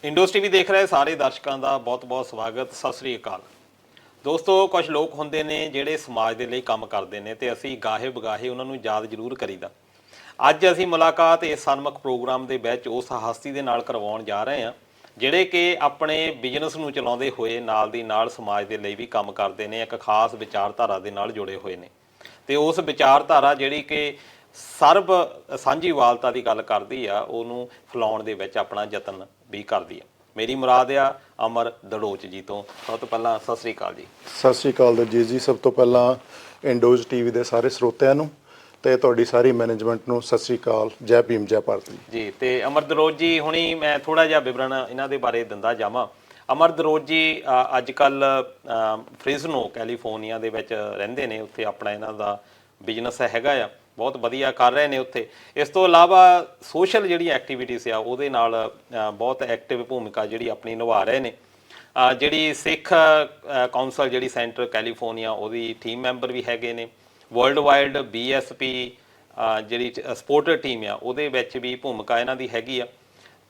ਇੰਡੋਜ਼ TV ਦੇਖ ਰਹੇ ਸਾਰੇ ਦਰਸ਼ਕਾਂ ਦਾ ਬਹੁਤ-ਬਹੁਤ ਸਵਾਗਤ। ਸਤਿ ਸ੍ਰੀ ਅਕਾਲ ਦੋਸਤੋ। ਕੁਝ ਲੋਕ ਹੁੰਦੇ ਨੇ ਜਿਹੜੇ ਸਮਾਜ ਦੇ ਲਈ ਕੰਮ ਕਰਦੇ ਨੇ ਤੇ ਅਸੀਂ ਗਾਹੇ ਬਗਾਹੇ ਉਹਨਾਂ ਨੂੰ ਯਾਦ ਜ਼ਰੂਰ ਕਰੀਦਾ। ਅੱਜ ਅਸੀਂ ਮੁਲਾਕਾਤ ਇਸ ਸਨਮੁਖ ਪ੍ਰੋਗਰਾਮ ਦੇ ਵਿੱਚ ਉਸ ਹਸਤੀ ਦੇ ਨਾਲ ਕਰਵਾਉਣ ਜਾ ਰਹੇ ਹਾਂ ਜਿਹੜੇ ਕਿ ਆਪਣੇ ਬਿਜ਼ਨਸ ਨੂੰ ਚਲਾਉਂਦੇ ਹੋਏ ਨਾਲ ਦੀ ਨਾਲ ਸਮਾਜ ਦੇ ਲਈ ਵੀ ਕੰਮ ਕਰਦੇ ਨੇ, ਇੱਕ ਖਾਸ ਵਿਚਾਰਧਾਰਾ ਦੇ ਨਾਲ ਜੁੜੇ ਹੋਏ ਨੇ ਤੇ ਉਸ ਵਿਚਾਰਧਾਰਾ ਜਿਹੜੀ ਕਿ ਸਰਬ ਸਾਂਝੀਵਾਲਤਾ ਦੀ ਗੱਲ ਕਰਦੀ ਆ ਉਹਨੂੰ ਫੈਲਾਉਣ ਦੇ ਵਿੱਚ ਆਪਣਾ ਯਤਨ ਵੀ ਕਰਦੀ ਆ। ਮੇਰੀ ਮੁਰਾਦ ਆ ਅਮਰ ਦੜੋਚ ਜੀ ਤੋਂ। ਸਭ ਤੋਂ ਪਹਿਲਾਂ ਸਤਿ ਸ੍ਰੀ ਅਕਾਲ ਜੀ। ਸਤਿ ਸ੍ਰੀ ਅਕਾਲ ਦਰਜੀਤ ਜੀ। ਸਭ ਤੋਂ ਪਹਿਲਾਂ ਇੰਡੋਜ਼ ਟੀਵੀ ਦੇ ਸਾਰੇ ਸਰੋਤਿਆਂ ਨੂੰ ਤੇ ਤੁਹਾਡੀ ਸਾਰੀ ਮੈਨੇਜਮੈਂਟ ਨੂੰ ਸਤਿ ਸ੍ਰੀ ਅਕਾਲ। ਜੈ ਭੀਮ ਜੈ ਭਾਰਤ ਜੀ। ਤੇ ਅਮਰ ਦੜੋਚ ਜੀ ਹੁਣੀ ਮੈਂ ਥੋੜਾ ਜਿਹਾ ਵਿਵਰਣ ਇਹਨਾਂ ਦੇ ਬਾਰੇ ਦਿੰਦਾ ਜਾਵਾਂ। ਅਮਰ ਦੜੋਚ ਜੀ ਅੱਜ ਕੱਲ ਫ੍ਰਿਜ਼ਨੋ ਕੈਲੀਫੋਰਨੀਆ ਦੇ ਵਿੱਚ ਰਹਿੰਦੇ ਨੇ। ਉੱਥੇ ਆਪਣਾ ਇਹਨਾਂ ਦਾ ਬਿਜ਼ਨਸ ਹੈਗਾ ਆ, ਬਹੁਤ ਵਧੀਆ ਕਰ ਰਹੇ ਨੇ ਉੱਥੇ। ਇਸ ਤੋਂ ਇਲਾਵਾ ਸੋਸ਼ਲ ਜਿਹੜੀ ਐਕਟੀਵਿਟੀਜ਼ ਆ ਉਹਦੇ ਨਾਲ ਬਹੁਤ ਐਕਟਿਵ ਭੂਮਿਕਾ ਜਿਹੜੀ ਆਪਣੀ ਨਿਭਾ ਰਹੇ ਨੇ। ਜਿਹੜੀ ਸਿੱਖ ਕੌਂਸਲ ਜਿਹੜੀ ਸੈਂਟਰ ਕੈਲੀਫੋਰਨੀਆ ਉਹਦੀ ਟੀਮ ਮੈਂਬਰ ਵੀ ਹੈਗੇ ਨੇ। ਵਰਲਡ ਵਾਈਡ BSP ਜਿਹੜੀ ਸਪੋਰਟਰ ਟੀਮ ਆ ਉਹਦੇ ਵਿੱਚ ਵੀ ਭੂਮਿਕਾ ਇਹਨਾਂ ਦੀ ਹੈਗੀ ਆ।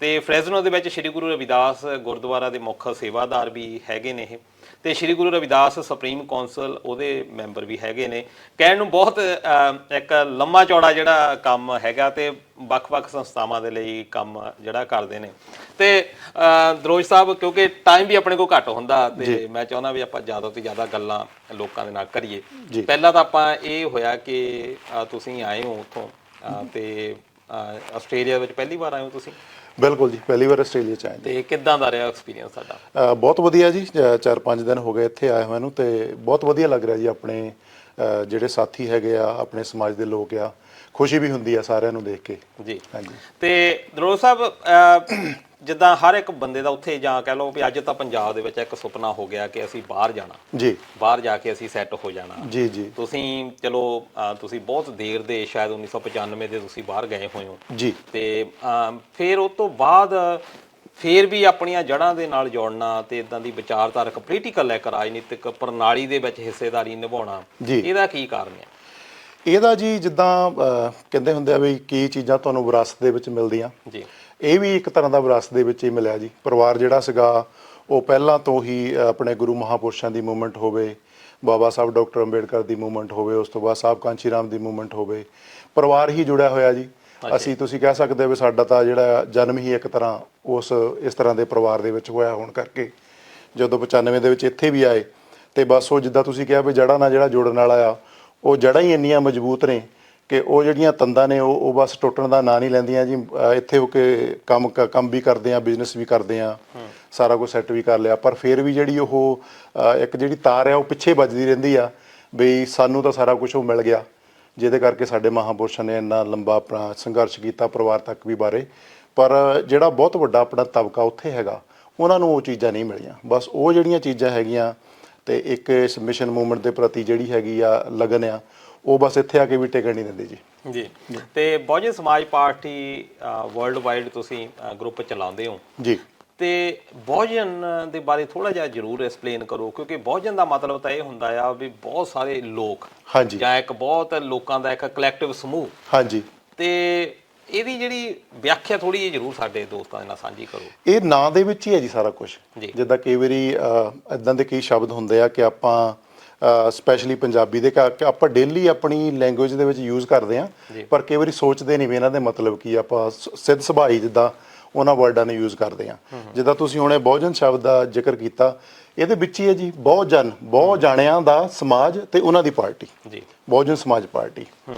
ਤੇ ਫ੍ਰੈਜ਼ਨੋ ਦੇ ਵਿੱਚ ਸ਼੍ਰੀ ਗੁਰੂ ਰਵਿਦਾਸ ਗੁਰਦੁਆਰਾ ਦੇ ਮੁੱਖ ਸੇਵਾਦਾਰ ਵੀ ਹੈਗੇ ਨੇ ਇਹ, ਤੇ ਸ਼੍ਰੀ ਗੁਰੂ ਰਵਿਦਾਸ ਸੁਪਰੀਮ ਕੌਂਸਲ ਉਹਦੇ ਮੈਂਬਰ ਵੀ ਹੈਗੇ ਨੇ। ਕਹਿਣ ਨੂੰ ਬਹੁਤ ਇੱਕ ਲੰਮਾ ਚੌੜਾ ਜਿਹੜਾ ਕੰਮ ਹੈਗਾ ਤੇ ਵੱਖ-ਵੱਖ ਸੰਸਥਾਵਾਂ ਦੇ ਲਈ ਕੰਮ ਜਿਹੜਾ ਕਰਦੇ ਨੇ। ਤੇ ਦੜੋਚ ਸਾਹਿਬ, ਕਿਉਂਕਿ ਟਾਈਮ ਵੀ ਆਪਣੇ ਕੋਲ ਘੱਟ ਹੁੰਦਾ ਤੇ ਮੈਂ ਚਾਹੁੰਦਾ ਵੀ ਆਪਾਂ ਜ਼ਿਆਦਾ ਤੋਂ ਜ਼ਿਆਦਾ ਗੱਲਾਂ ਲੋਕਾਂ ਦੇ ਨਾਲ ਕਰੀਏ। ਪਹਿਲਾਂ ਤਾਂ ਆਪਾਂ ਇਹ ਹੋਇਆ ਕਿ ਤੁਸੀਂ ਆਏ ਹੋ ਉੱਥੋਂ ਤੇ ਆਸਟ੍ਰੇਲੀਆ ਵਿੱਚ ਪਹਿਲੀ ਵਾਰ ਆਏ ਹੋ ਤੁਸੀਂ? ਬਿਲਕੁਲ ਜੀ, ਪਹਿਲੀ ਵਾਰ ਆਸਟ੍ਰੇਲੀਆ ਚ ਆਏ। ਤੇ ਕਿੱਦਾਂ ਦਾ ਰਿਹਾ ਐਕਸਪੀਰੀਅੰਸ ਤੁਹਾਡਾ? ਬਹੁਤ ਵਧੀਆ ਜੀ। 4-5 ਦਿਨ ਹੋ ਗਏ ਇੱਥੇ ਆਏ ਹੋਏ ਨੂੰ ਤੇ ਬਹੁਤ ਵਧੀਆ ਲੱਗ ਰਿਹਾ ਜੀ। ਆਪਣੇ ਜਿਹੜੇ ਸਾਥੀ ਹੈਗੇ ਆ, ਆਪਣੇ ਸਮਾਜ ਦੇ ਲੋਕ ਆ, ਖੁਸ਼ੀ ਵੀ ਹੁੰਦੀ ਆ ਸਾਰਿਆਂ ਨੂੰ ਦੇਖ ਕੇ ਜੀ। ਹਾਂਜੀ। ਤੇ ਦੜੋਚ ਸਾਹਿਬ, ਜਿੱਦਾਂ ਹਰ ਇੱਕ ਬੰਦੇ ਦਾ ਉੱਥੇ ਜਾਂ ਕਹਿ ਲਓ ਵੀ ਅੱਜ ਤਾਂ ਪੰਜਾਬ ਦੇ ਵਿੱਚ ਇੱਕ ਸੁਪਨਾ ਹੋ ਗਿਆ ਕਿ ਅਸੀਂ ਬਾਹਰ ਜਾਣਾ ਜੀ, ਬਾਹਰ ਜਾ ਕੇ ਅਸੀਂ ਸੈੱਟ ਹੋ ਜਾਣਾ ਜੀ। ਜੀ ਤੁਸੀਂ ਚਲੋ ਤੁਸੀਂ ਬਹੁਤ ਦੇਰ ਦੇ ਸ਼ਾਇਦ 1995 ਦੇ ਤੁਸੀਂ ਬਾਹਰ ਗਏ ਹੋਏ ਹੋ ਜੀ। ਤੇ ਫਿਰ ਉਸ ਤੋਂ ਬਾਅਦ ਫਿਰ ਵੀ ਆਪਣੀਆਂ ਜੜ੍ਹਾਂ ਦੇ ਨਾਲ ਜੋੜਨਾ ਤੇ ਇਦਾਂ ਦੀ ਵਿਚਾਰਧਾਰਕ ਪੋਲੀਟੀਕਲ ਇੱਕ ਰਾਜਨੀਤਿਕ ਪ੍ਰਣਾਲੀ ਦੇ ਵਿੱਚ ਹਿੱਸੇਦਾਰੀ ਨਿਭਾਉਣਾ, ਇਹਦਾ ਕੀ ਕਾਰਨ ਹੈ? ਇਹਦਾ ਜੀ ਜਿੱਦਾਂ ਕਹਿੰਦੇ ਹੁੰਦੇ ਆ ਵੀ ਕੀ ਚੀਜ਼ਾਂ ਤੁਹਾਨੂੰ ਵਿਰਾਸਤ ਦੇ ਵਿੱਚ ਮਿਲਦੀਆਂ ਜੀ, ਇਹ ਵੀ ਇੱਕ ਤਰ੍ਹਾਂ ਦਾ ਵਿਰਾਸਤ ਦੇ ਵਿੱਚ ਹੀ ਮਿਲਿਆ ਜੀ। ਪਰਿਵਾਰ ਜਿਹੜਾ ਸੀਗਾ ਉਹ ਪਹਿਲਾਂ ਤੋਂ ਹੀ ਆਪਣੇ ਗੁਰੂ ਮਹਾਪੁਰਸ਼ਾਂ ਦੀ ਮੂਵਮੈਂਟ ਹੋਵੇ, ਬਾਬਾ ਸਾਹਿਬ ਡਾਕਟਰ ਅੰਬੇਡਕਰ ਦੀ ਮੂਵਮੈਂਟ ਹੋਵੇ, ਉਸ ਤੋਂ ਬਾਅਦ ਸਾਹਿਬ ਕਾਂਚੀ ਰਾਮ ਦੀ ਮੂਵਮੈਂਟ ਹੋਵੇ, ਪਰਿਵਾਰ ਹੀ ਜੁੜਿਆ ਹੋਇਆ ਜੀ। ਅਸੀਂ ਤੁਸੀਂ ਕਹਿ ਸਕਦੇ ਹੋ ਵੀ ਸਾਡਾ ਤਾਂ ਜਿਹੜਾ ਜਨਮ ਹੀ ਇੱਕ ਤਰ੍ਹਾਂ ਇਸ ਤਰ੍ਹਾਂ ਦੇ ਪਰਿਵਾਰ ਦੇ ਵਿੱਚ ਹੋਇਆ ਹੋਣ ਕਰਕੇ ਜਦੋਂ 95 ਦੇ ਵਿੱਚ ਇੱਥੇ ਵੀ ਆਏ ਤੇ ਬਸ ਉਹ ਜਿੱਦਾਂ ਤੁਸੀਂ ਕਿਹਾ ਵੀ ਜੜ੍ਹਾਂ ਨਾਲ ਜਿਹੜਾ ਜੋੜਨ ਵਾਲਾ ਆ, ਉਹ ਜੜ੍ਹਾਂ ਹੀ ਇੰਨੀਆਂ ਮਜ਼ਬੂਤ ਨੇ ਕਿ ਉਹ ਜਿਹੜੀਆਂ ਤੰਦਾਂ ਨੇ ਉਹ ਬਸ ਟੁੱਟਣ ਦਾ ਨਾਂ ਨਹੀਂ ਲੈਂਦੀਆਂ ਜੀ। ਇੱਥੇ ਹੋ ਕੇ ਕੰਮ ਵੀ ਕਰਦੇ ਆ, ਬਿਜ਼ਨਸ ਵੀ ਕਰਦੇ ਆ, ਸਾਰਾ ਕੁਝ ਸੈੱਟ ਵੀ ਕਰ ਲਿਆ, ਪਰ ਫਿਰ ਵੀ ਜਿਹੜੀ ਉਹ ਇੱਕ ਜਿਹੜੀ ਤਾਰ ਆ ਉਹ ਪਿੱਛੇ ਵੱਜਦੀ ਰਹਿੰਦੀ ਆ ਬਈ ਸਾਨੂੰ ਤਾਂ ਸਾਰਾ ਕੁਝ ਉਹ ਮਿਲ ਗਿਆ, ਜਿਹਦੇ ਕਰਕੇ ਸਾਡੇ ਮਹਾਂਪੁਰਸ਼ਾਂ ਨੇ ਇੰਨਾ ਲੰਬਾ ਆਪਣਾ ਸੰਘਰਸ਼ ਕੀਤਾ ਪਰਿਵਾਰ ਤੱਕ ਵੀ ਬਾਰੇ। ਪਰ ਜਿਹੜਾ ਬਹੁਤ ਵੱਡਾ ਆਪਣਾ ਤਬਕਾ ਉੱਥੇ ਹੈਗਾ ਉਹਨਾਂ ਨੂੰ ਉਹ ਚੀਜ਼ਾਂ ਨਹੀਂ ਮਿਲੀਆਂ। ਬਸ ਉਹ ਜਿਹੜੀਆਂ ਚੀਜ਼ਾਂ ਹੈਗੀਆਂ ਤੇ ਇੱਕ ਇਸ ਮਿਸ਼ਨ ਮੂਵਮੈਂਟ ਦੇ ਪ੍ਰਤੀ ਜਿਹੜੀ ਹੈਗੀ ਆ ਲਗਨ ਆ, ਉਹ ਬਸ ਇੱਥੇ ਆ ਕੇ ਵੀ ਟਿਕਣ ਨਹੀਂ ਦਿੰਦੀ ਜੀ। ਜੀ। ਤੇ ਬਹੁਜਨ ਸਮਾਜ ਪਾਰਟੀ ਵਰਲਡ ਵਾਈਡ ਤੁਸੀਂ ਗਰੁੱਪ ਚਲਾਉਂਦੇ ਹੋ ਜੀ, ਤੇ ਬਹੁਜਨ ਦੇ ਬਾਰੇ ਥੋੜਾ ਜਿਹਾ ਜ਼ਰੂਰ ਐਕਸਪਲੇਨ ਕਰੋ, ਕਿਉਂਕਿ ਬਹੁਜਨ ਦਾ ਮਤਲਬ ਤਾਂ ਇਹ ਹੁੰਦਾ ਆ ਵੀ ਬਹੁਤ ਸਾਰੇ ਲੋਕ ਜਾਂ ਇੱਕ ਬਹੁਤ ਲੋਕਾਂ ਦਾ ਇੱਕ ਕਲੈਕਟਿਵ ਸਮੂਹ। ਹਾਂਜੀ। ਤੇ ਇਹਦੀ ਜਿਹੜੀ ਵਿਆਖਿਆ ਥੋੜੀ ਜਿਹੀ ਜ਼ਰੂਰ ਸਾਡੇ ਦੋਸਤਾਂ ਦੇ ਨਾਲ ਸਾਂਝੀ ਕਰੋ। ਇਹ ਨਾਂ ਦੇ ਵਿੱਚ ਹੀ ਹੈ ਜੀ ਸਾਰਾ ਕੁਝ। ਜਿੱਦਾਂ ਕਈ ਵਾਰੀ ਇੱਦਾਂ ਦੇ ਕਈ ਸ਼ਬਦ ਹੁੰਦੇ ਆ ਕਿ ਆਪਾਂ ਸਪੈਸ਼ਲੀ ਪੰਜਾਬੀ ਦੇ ਆਪਾਂ ਡੇਲੀ ਆਪਣੀ ਲੈਂਗੁਏਜ ਦੇ ਵਿੱਚ ਯੂਜ਼ ਕਰਦੇ ਆ, ਪਰ ਕਈ ਵਾਰੀ ਸੋਚਦੇ ਨਹੀਂ ਵੀ ਇਹਨਾਂ ਦੇ ਮਤਲਬ ਕੀ। ਆਪਾਂ ਸਿੱਧ ਸੁਭਾਈ ਜਿੱਦਾਂ ਉਹਨਾਂ ਵਰਡਾਂ ਨੂੰ ਯੂਜ਼ ਕਰਦੇ ਆ। ਜਿੱਦਾਂ ਤੁਸੀਂ ਹੁਣੇ ਬਹੁਜਨ ਸ਼ਬਦ ਦਾ ਜ਼ਿਕਰ ਕੀਤਾ, ਇਹਦੇ ਵਿੱਚ ਹੀ ਹੈ ਜੀ ਬਹੁਤ ਜਾਣਿਆਂ ਦਾ ਸਮਾਜ ਤੇ ਉਹਨਾਂ ਦੀ ਪਾਰਟੀ ਜੀ, ਬਹੁਜਨ ਸਮਾਜ ਪਾਰਟੀ।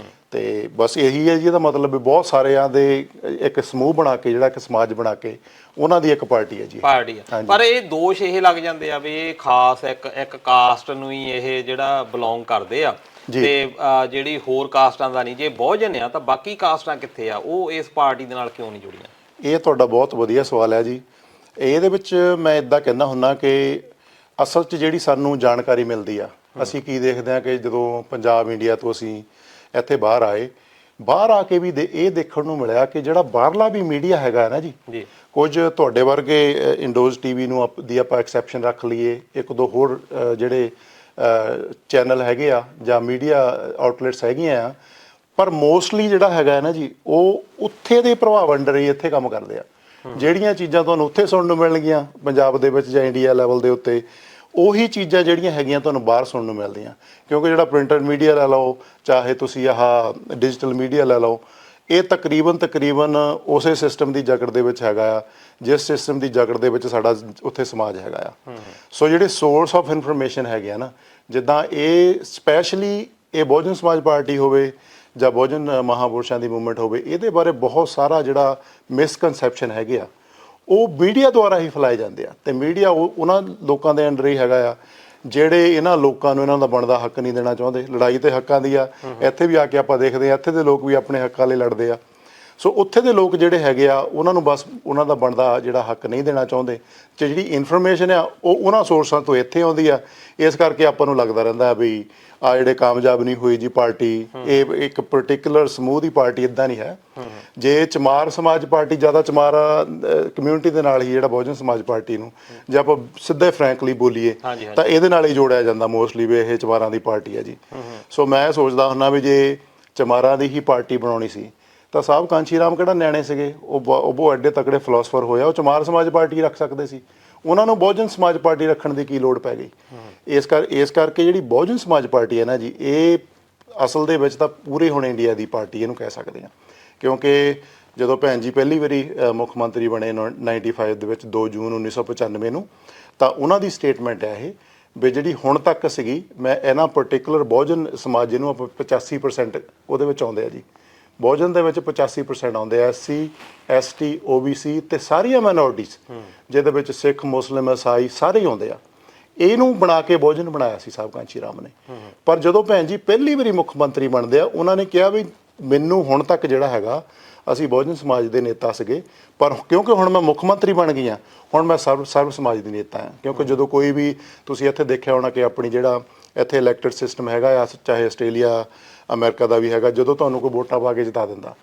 ਤੇ ਬਸ ਇਹੀ ਹੈ ਜੀ ਇਹਦਾ ਮਤਲਬ ਵੀ ਬਹੁਤ ਸਾਰਿਆਂ ਦੇ ਇੱਕ ਸਮੂਹ ਬਣਾ ਕੇ ਜਿਹੜਾ ਇੱਕ ਸਮਾਜ ਬਣਾ ਕੇ ਉਹਨਾਂ ਦੀ ਇੱਕ ਪਾਰਟੀ ਹੈ ਜੀ, ਪਾਰਟੀ ਹੈ। ਪਰ ਇਹ ਦੋਸ਼ ਇਹ ਲੱਗ ਜਾਂਦੇ ਆ ਵੀ ਇਹ ਖਾਸ ਇੱਕ ਕਾਸਟ ਨੂੰ ਹੀ ਇਹ ਜਿਹੜਾ ਬਿਲੋਂਗ ਕਰਦੇ ਆ ਤੇ ਜਿਹੜੀ ਹੋਰ ਕਾਸਟਾਂ ਦਾ ਨਹੀਂ। ਜੇ ਬਹੁਜਨ ਆ ਤਾਂ ਬਾਕੀ ਕਾਸਟਾਂ ਕਿੱਥੇ ਆ, ਉਹ ਇਸ ਪਾਰਟੀ ਦੇ ਨਾਲ ਕਿਉਂ ਨਹੀਂ ਜੁੜੀਆਂ? ਇਹ ਤੁਹਾਡਾ ਬਹੁਤ ਵਧੀਆ ਸਵਾਲ ਹੈ ਜੀ। ਇਹਦੇ ਵਿੱਚ ਮੈਂ ਇੱਦਾਂ ਕਹਿੰਦਾ ਹੁੰਦਾ ਕਿ ਅਸਲ 'ਚ ਜਿਹੜੀ ਸਾਨੂੰ ਜਾਣਕਾਰੀ ਮਿਲਦੀ ਆ, ਅਸੀਂ ਕੀ ਦੇਖਦੇ ਹਾਂ ਕਿ ਜਦੋਂ ਪੰਜਾਬ ਇੰਡੀਆ ਤੋਂ ਅਸੀਂ ਇੱਥੇ ਬਾਹਰ ਆਏ, ਬਾਹਰ ਆ ਕੇ ਵੀ ਇਹ ਦੇਖਣ ਨੂੰ ਮਿਲਿਆ ਕਿ ਜਿਹੜਾ ਬਾਹਰਲਾ ਵੀ ਮੀਡੀਆ ਹੈਗਾ ਨਾ ਜੀ, ਕੁਝ ਤੁਹਾਡੇ ਵਰਗੇ ਇੰਡੋਜ਼ ਟੀਵੀ ਨੂੰ ਦੀ ਆਪਾਂ ਐਕਸੈਪਸ਼ਨ ਰੱਖ ਲਈਏ, ਇੱਕ ਦੋ ਹੋਰ ਜਿਹੜੇ ਚੈਨਲ ਹੈਗੇ ਆ ਜਾਂ ਮੀਡੀਆ ਆਊਟਲੈਟਸ ਹੈਗੀਆਂ ਆ, ਪਰ ਮੋਸਟਲੀ ਜਿਹੜਾ ਹੈਗਾ ਨਾ ਜੀ ਉਹ ਉੱਥੇ ਦੇ ਪ੍ਰਭਾਵ ਅੰਡਰ ਹੀ ਇੱਥੇ ਕੰਮ ਕਰਦੇ ਆ। ਜਿਹੜੀਆਂ ਚੀਜ਼ਾਂ ਤੁਹਾਨੂੰ ਉੱਥੇ ਸੁਣਨ ਨੂੰ ਮਿਲਣਗੀਆਂ ਪੰਜਾਬ ਦੇ ਵਿੱਚ ਜਾਂ ਇੰਡੀਆ ਲੈਵਲ ਦੇ ਉੱਤੇ, ਉਹੀ ਚੀਜ਼ਾਂ ਜਿਹੜੀਆਂ ਹੈਗੀਆਂ ਤੁਹਾਨੂੰ ਬਾਹਰ ਸੁਣਨ ਨੂੰ ਮਿਲਦੀਆਂ। ਕਿਉਂਕਿ ਜਿਹੜਾ ਪ੍ਰਿੰਟਡ ਮੀਡੀਆ ਲੈ ਲਓ, ਚਾਹੇ ਤੁਸੀਂ ਆਹ ਡਿਜੀਟਲ ਮੀਡੀਆ ਲੈ ਲਓ, ਇਹ ਤਕਰੀਬਨ ਉਸੇ ਸਿਸਟਮ ਦੀ ਜਕੜ ਦੇ ਵਿੱਚ ਹੈਗਾ ਆ, ਜਿਸ ਸਿਸਟਮ ਦੀ ਜਕੜ ਦੇ ਵਿੱਚ ਸਾਡਾ ਉੱਥੇ ਸਮਾਜ ਹੈਗਾ ਆ। ਸੋ ਜਿਹੜੇ ਸੋਰਸ ਆਫ ਇਨਫੋਰਮੇਸ਼ਨ ਹੈਗੇ ਆ ਨਾ, ਜਿੱਦਾਂ ਇਹ ਸਪੈਸ਼ਲੀ ਇਹ ਬਹੁਜਨ ਸਮਾਜ ਪਾਰਟੀ ਹੋਵੇ ਜਾਂ ਬਹੁਜਨ ਮਹਾਪੁਰਸ਼ਾਂ ਦੀ ਮੂਵਮੈਂਟ ਹੋਵੇ, ਇਹਦੇ ਬਾਰੇ ਬਹੁਤ ਸਾਰਾ ਜਿਹੜਾ ਮਿਸਕਨਸੈਪਸ਼ਨ ਹੈਗੇ ਆ ਉਹ ਮੀਡੀਆ ਦੁਆਰਾ ਹੀ ਫੈਲਾਏ ਜਾਂਦੇ ਆ। ਤੇ ਮੀਡੀਆ ਉਹਨਾਂ ਲੋਕਾਂ ਦੇ ਅੰਡਰ ਹੀ ਹੈਗਾ ਆ ਜਿਹੜੇ ਇਹਨਾਂ ਲੋਕਾਂ ਨੂੰ ਇਹਨਾਂ ਦਾ ਬਣਦਾ ਹੱਕ ਨਹੀਂ ਦੇਣਾ ਚਾਹੁੰਦੇ। ਲੜਾਈ ਤੇ ਹੱਕਾਂ ਦੀ ਆ, ਇੱਥੇ ਵੀ ਆ ਕੇ ਆਪਾਂ ਦੇਖਦੇ ਆ ਇੱਥੇ ਦੇ ਲੋਕ ਵੀ ਆਪਣੇ ਹੱਕਾਂ ਲਈ ਲੜਦੇ ਆ। ਸੋ ਉੱਥੇ ਦੇ ਲੋਕ ਜਿਹੜੇ ਹੈਗੇ ਆ ਉਹਨਾਂ ਨੂੰ ਬਸ ਉਹਨਾਂ ਦਾ ਬਣਦਾ ਜਿਹੜਾ ਹੱਕ ਨਹੀਂ ਦੇਣਾ ਚਾਹੁੰਦੇ, ਤੇ ਜਿਹੜੀ ਇਨਫੋਰਮੇਸ਼ਨ ਆ ਉਹ ਉਹਨਾਂ ਸੋਰਸਾਂ ਤੋਂ ਇੱਥੇ ਆਉਂਦੀ ਆ। ਇਸ ਕਰਕੇ ਆਪਾਂ ਨੂੰ ਲੱਗਦਾ ਰਹਿੰਦਾ ਵੀ ਆ ਜਿਹੜੇ ਕਾਮਯਾਬ ਨਹੀਂ ਹੋਈ ਜੀ ਪਾਰਟੀ, ਇਹ ਇੱਕ ਪਰਟੀਕੂਲਰ ਸਮੂਹ ਦੀ ਪਾਰਟੀ ਇਦਾਂ ਨਹੀਂ ਹੈ। ਜੇ ਚਮਾਰ ਸਮਾਜ ਪਾਰਟੀ ਜ਼ਿਆਦਾ ਚਮਾਰ ਕਮਿਊਨਿਟੀ ਦੇ ਨਾਲ ਹੀ ਜਿਹੜਾ ਬਹੁਜਨ ਸਮਾਜ ਪਾਰਟੀ ਨੂੰ ਜੇ ਆਪਾਂ ਸਿੱਧੇ ਫਰੈਂਕਲੀ ਬੋਲੀਏ ਤਾਂ ਇਹਦੇ ਨਾਲ ਹੀ ਜੋੜਿਆ ਜਾਂਦਾ ਮੋਸਟਲੀ ਵੀ ਇਹ ਚਮਾਰਾਂ ਦੀ ਪਾਰਟੀ ਹੈ ਜੀ। ਸੋ ਮੈਂ ਸੋਚਦਾ ਹੁੰਦਾ ਵੀ ਜੇ ਚਮਾਰਾਂ ਦੀ ਹੀ ਪਾਰਟੀ ਬਣਾਉਣੀ ਸੀ ਤਾਂ ਸਾਹਿਬ ਕਾਂਸ਼ੀ ਰਾਮ ਕਿਹੜਾ ਨਿਆਣੇ ਸੀਗੇ, ਉਹ ਬਹੁਤ ਐਡੇ ਤਕੜੇ ਫਿਲਾਸਫਰ ਹੋਇਆ, ਉਹ ਚਮਾਰ ਸਮਾਜ ਪਾਰਟੀ ਰੱਖ ਸਕਦੇ ਸੀ। ਉਹਨਾਂ ਨੂੰ ਬਹੁਜਨ ਸਮਾਜ ਪਾਰਟੀ ਰੱਖਣ ਦੀ ਕੀ ਲੋੜ ਪੈ ਗਈ? ਇਸ ਕਰਕੇ ਜਿਹੜੀ ਬਹੁਜਨ ਸਮਾਜ ਪਾਰਟੀ ਹੈ ਨਾ ਜੀ, ਇਹ ਅਸਲ ਦੇ ਵਿੱਚ ਤਾਂ ਪੂਰੇ ਹੁਣ ਇੰਡੀਆ ਦੀ ਪਾਰਟੀ ਇਹਨੂੰ ਕਹਿ ਸਕਦੇ ਹਾਂ। ਕਿਉਂਕਿ ਜਦੋਂ ਭੈਣ ਜੀ ਪਹਿਲੀ ਵਾਰੀ ਮੁੱਖ ਮੰਤਰੀ ਬਣੇ 95 ਦੇ ਵਿੱਚ 2 ਜੂਨ 1995 ਨੂੰ, ਤਾਂ ਉਹਨਾਂ ਦੀ ਸਟੇਟਮੈਂਟ ਹੈ ਇਹ ਵੀ ਜਿਹੜੀ ਹੁਣ ਤੱਕ ਸੀਗੀ, ਮੈਂ ਇਹਨਾਂ ਪਰਟੀਕੂਲਰ ਬਹੁਜਨ ਸਮਾਜ ਜਿਹਨੂੰ ਆਪਾਂ 85% ਉਹਦੇ ਵਿੱਚ ਆਉਂਦੇ ਆ ਜੀ, ਬਹੁਜਨ ਦੇ ਵਿੱਚ 85% ਆਉਂਦੇ ਆ, SC ST OBC ਤੇ ਸਾਰੀਆਂ ਮਾਈਨੋਰਟੀਜ਼, ਜਿਹਦੇ ਵਿੱਚ ਸਿੱਖ ਮੁਸਲਿਮ ਈਸਾਈ ਸਾਰੇ ਆਉਂਦੇ ਆ। ਇਹਨੂੰ ਬਣਾ ਕੇ ਬਹੁਜਨ ਬਣਾਇਆ ਸੀ ਸਾਹਿਬ ਕਾਂਸ਼ੀ ਰਾਮ ਨੇ। ਪਰ ਜਦੋਂ ਭੈਣ ਜੀ ਪਹਿਲੀ ਵਾਰੀ ਮੁੱਖ ਮੰਤਰੀ ਬਣਦੇ ਆ, ਉਹਨਾਂ ਨੇ ਕਿਹਾ ਵੀ ਮੈਨੂੰ ਹੁਣ ਤੱਕ ਜਿਹੜਾ ਹੈਗਾ, ਅਸੀਂ ਬਹੁਜਨ ਸਮਾਜ ਦੇ ਨੇਤਾ ਸੀਗੇ, ਪਰ ਕਿਉਂਕਿ ਹੁਣ ਮੈਂ ਮੁੱਖ ਮੰਤਰੀ ਬਣ ਗਈ ਹਾਂ, ਹੁਣ ਮੈਂ ਸਰਵ ਸਮਾਜ ਦੀ ਨੇਤਾ ਹਾਂ। ਕਿਉਂਕਿ ਜਦੋਂ ਕੋਈ ਵੀ ਤੁਸੀਂ ਇੱਥੇ ਦੇਖਿਆ ਹੋਣਾ ਕਿ ਆਪਣੀ ਜਿਹੜਾ ਇੱਥੇ ਇਲੈਕਟਡ ਸਿਸਟਮ ਹੈਗਾ ਆ, ਚਾਹੇ ਆਸਟ੍ਰੇਲੀਆ ਅਮਰੀਕਾ ਦਾ ਵੀ ਹੈਗਾ, ਜਦੋਂ ਤੁਹਾਨੂੰ ਕੋਈ ਵੋਟਾਂ ਪਾ ਕੇ ਜਿਤਾ ਦਿੰਦਾ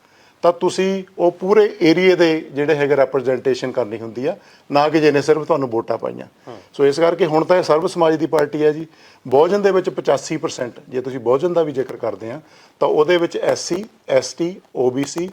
ਤਾਂ ਤੁਸੀਂ ਉਹ ਪੂਰੇ ਏਰੀਏ ਦੇ ਜਿਹੜੇ ਹੈਗੇ ਰੈਪਰਜੈਂਟੇਸ਼ਨ ਕਰਨੀ ਹੁੰਦੀ ਆ, ਨਾ ਕਿ ਜਿਹਨੇ ਸਿਰਫ ਤੁਹਾਨੂੰ ਵੋਟਾਂ ਪਾਈਆਂ। ਸੋ ਇਸ ਕਰਕੇ ਹੁਣ ਤਾਂ ਇਹ ਸਰਵ ਸਮਾਜ ਦੀ ਪਾਰਟੀ ਹੈ ਜੀ। ਬਹੁਜਨ ਦੇ ਵਿੱਚ 85%, ਜੇ ਤੁਸੀਂ ਬਹੁਜਨ ਦਾ ਵੀ ਜ਼ਿਕਰ ਕਰਦੇ ਆ ਤਾਂ ਉਹਦੇ ਵਿੱਚ SC ST OBC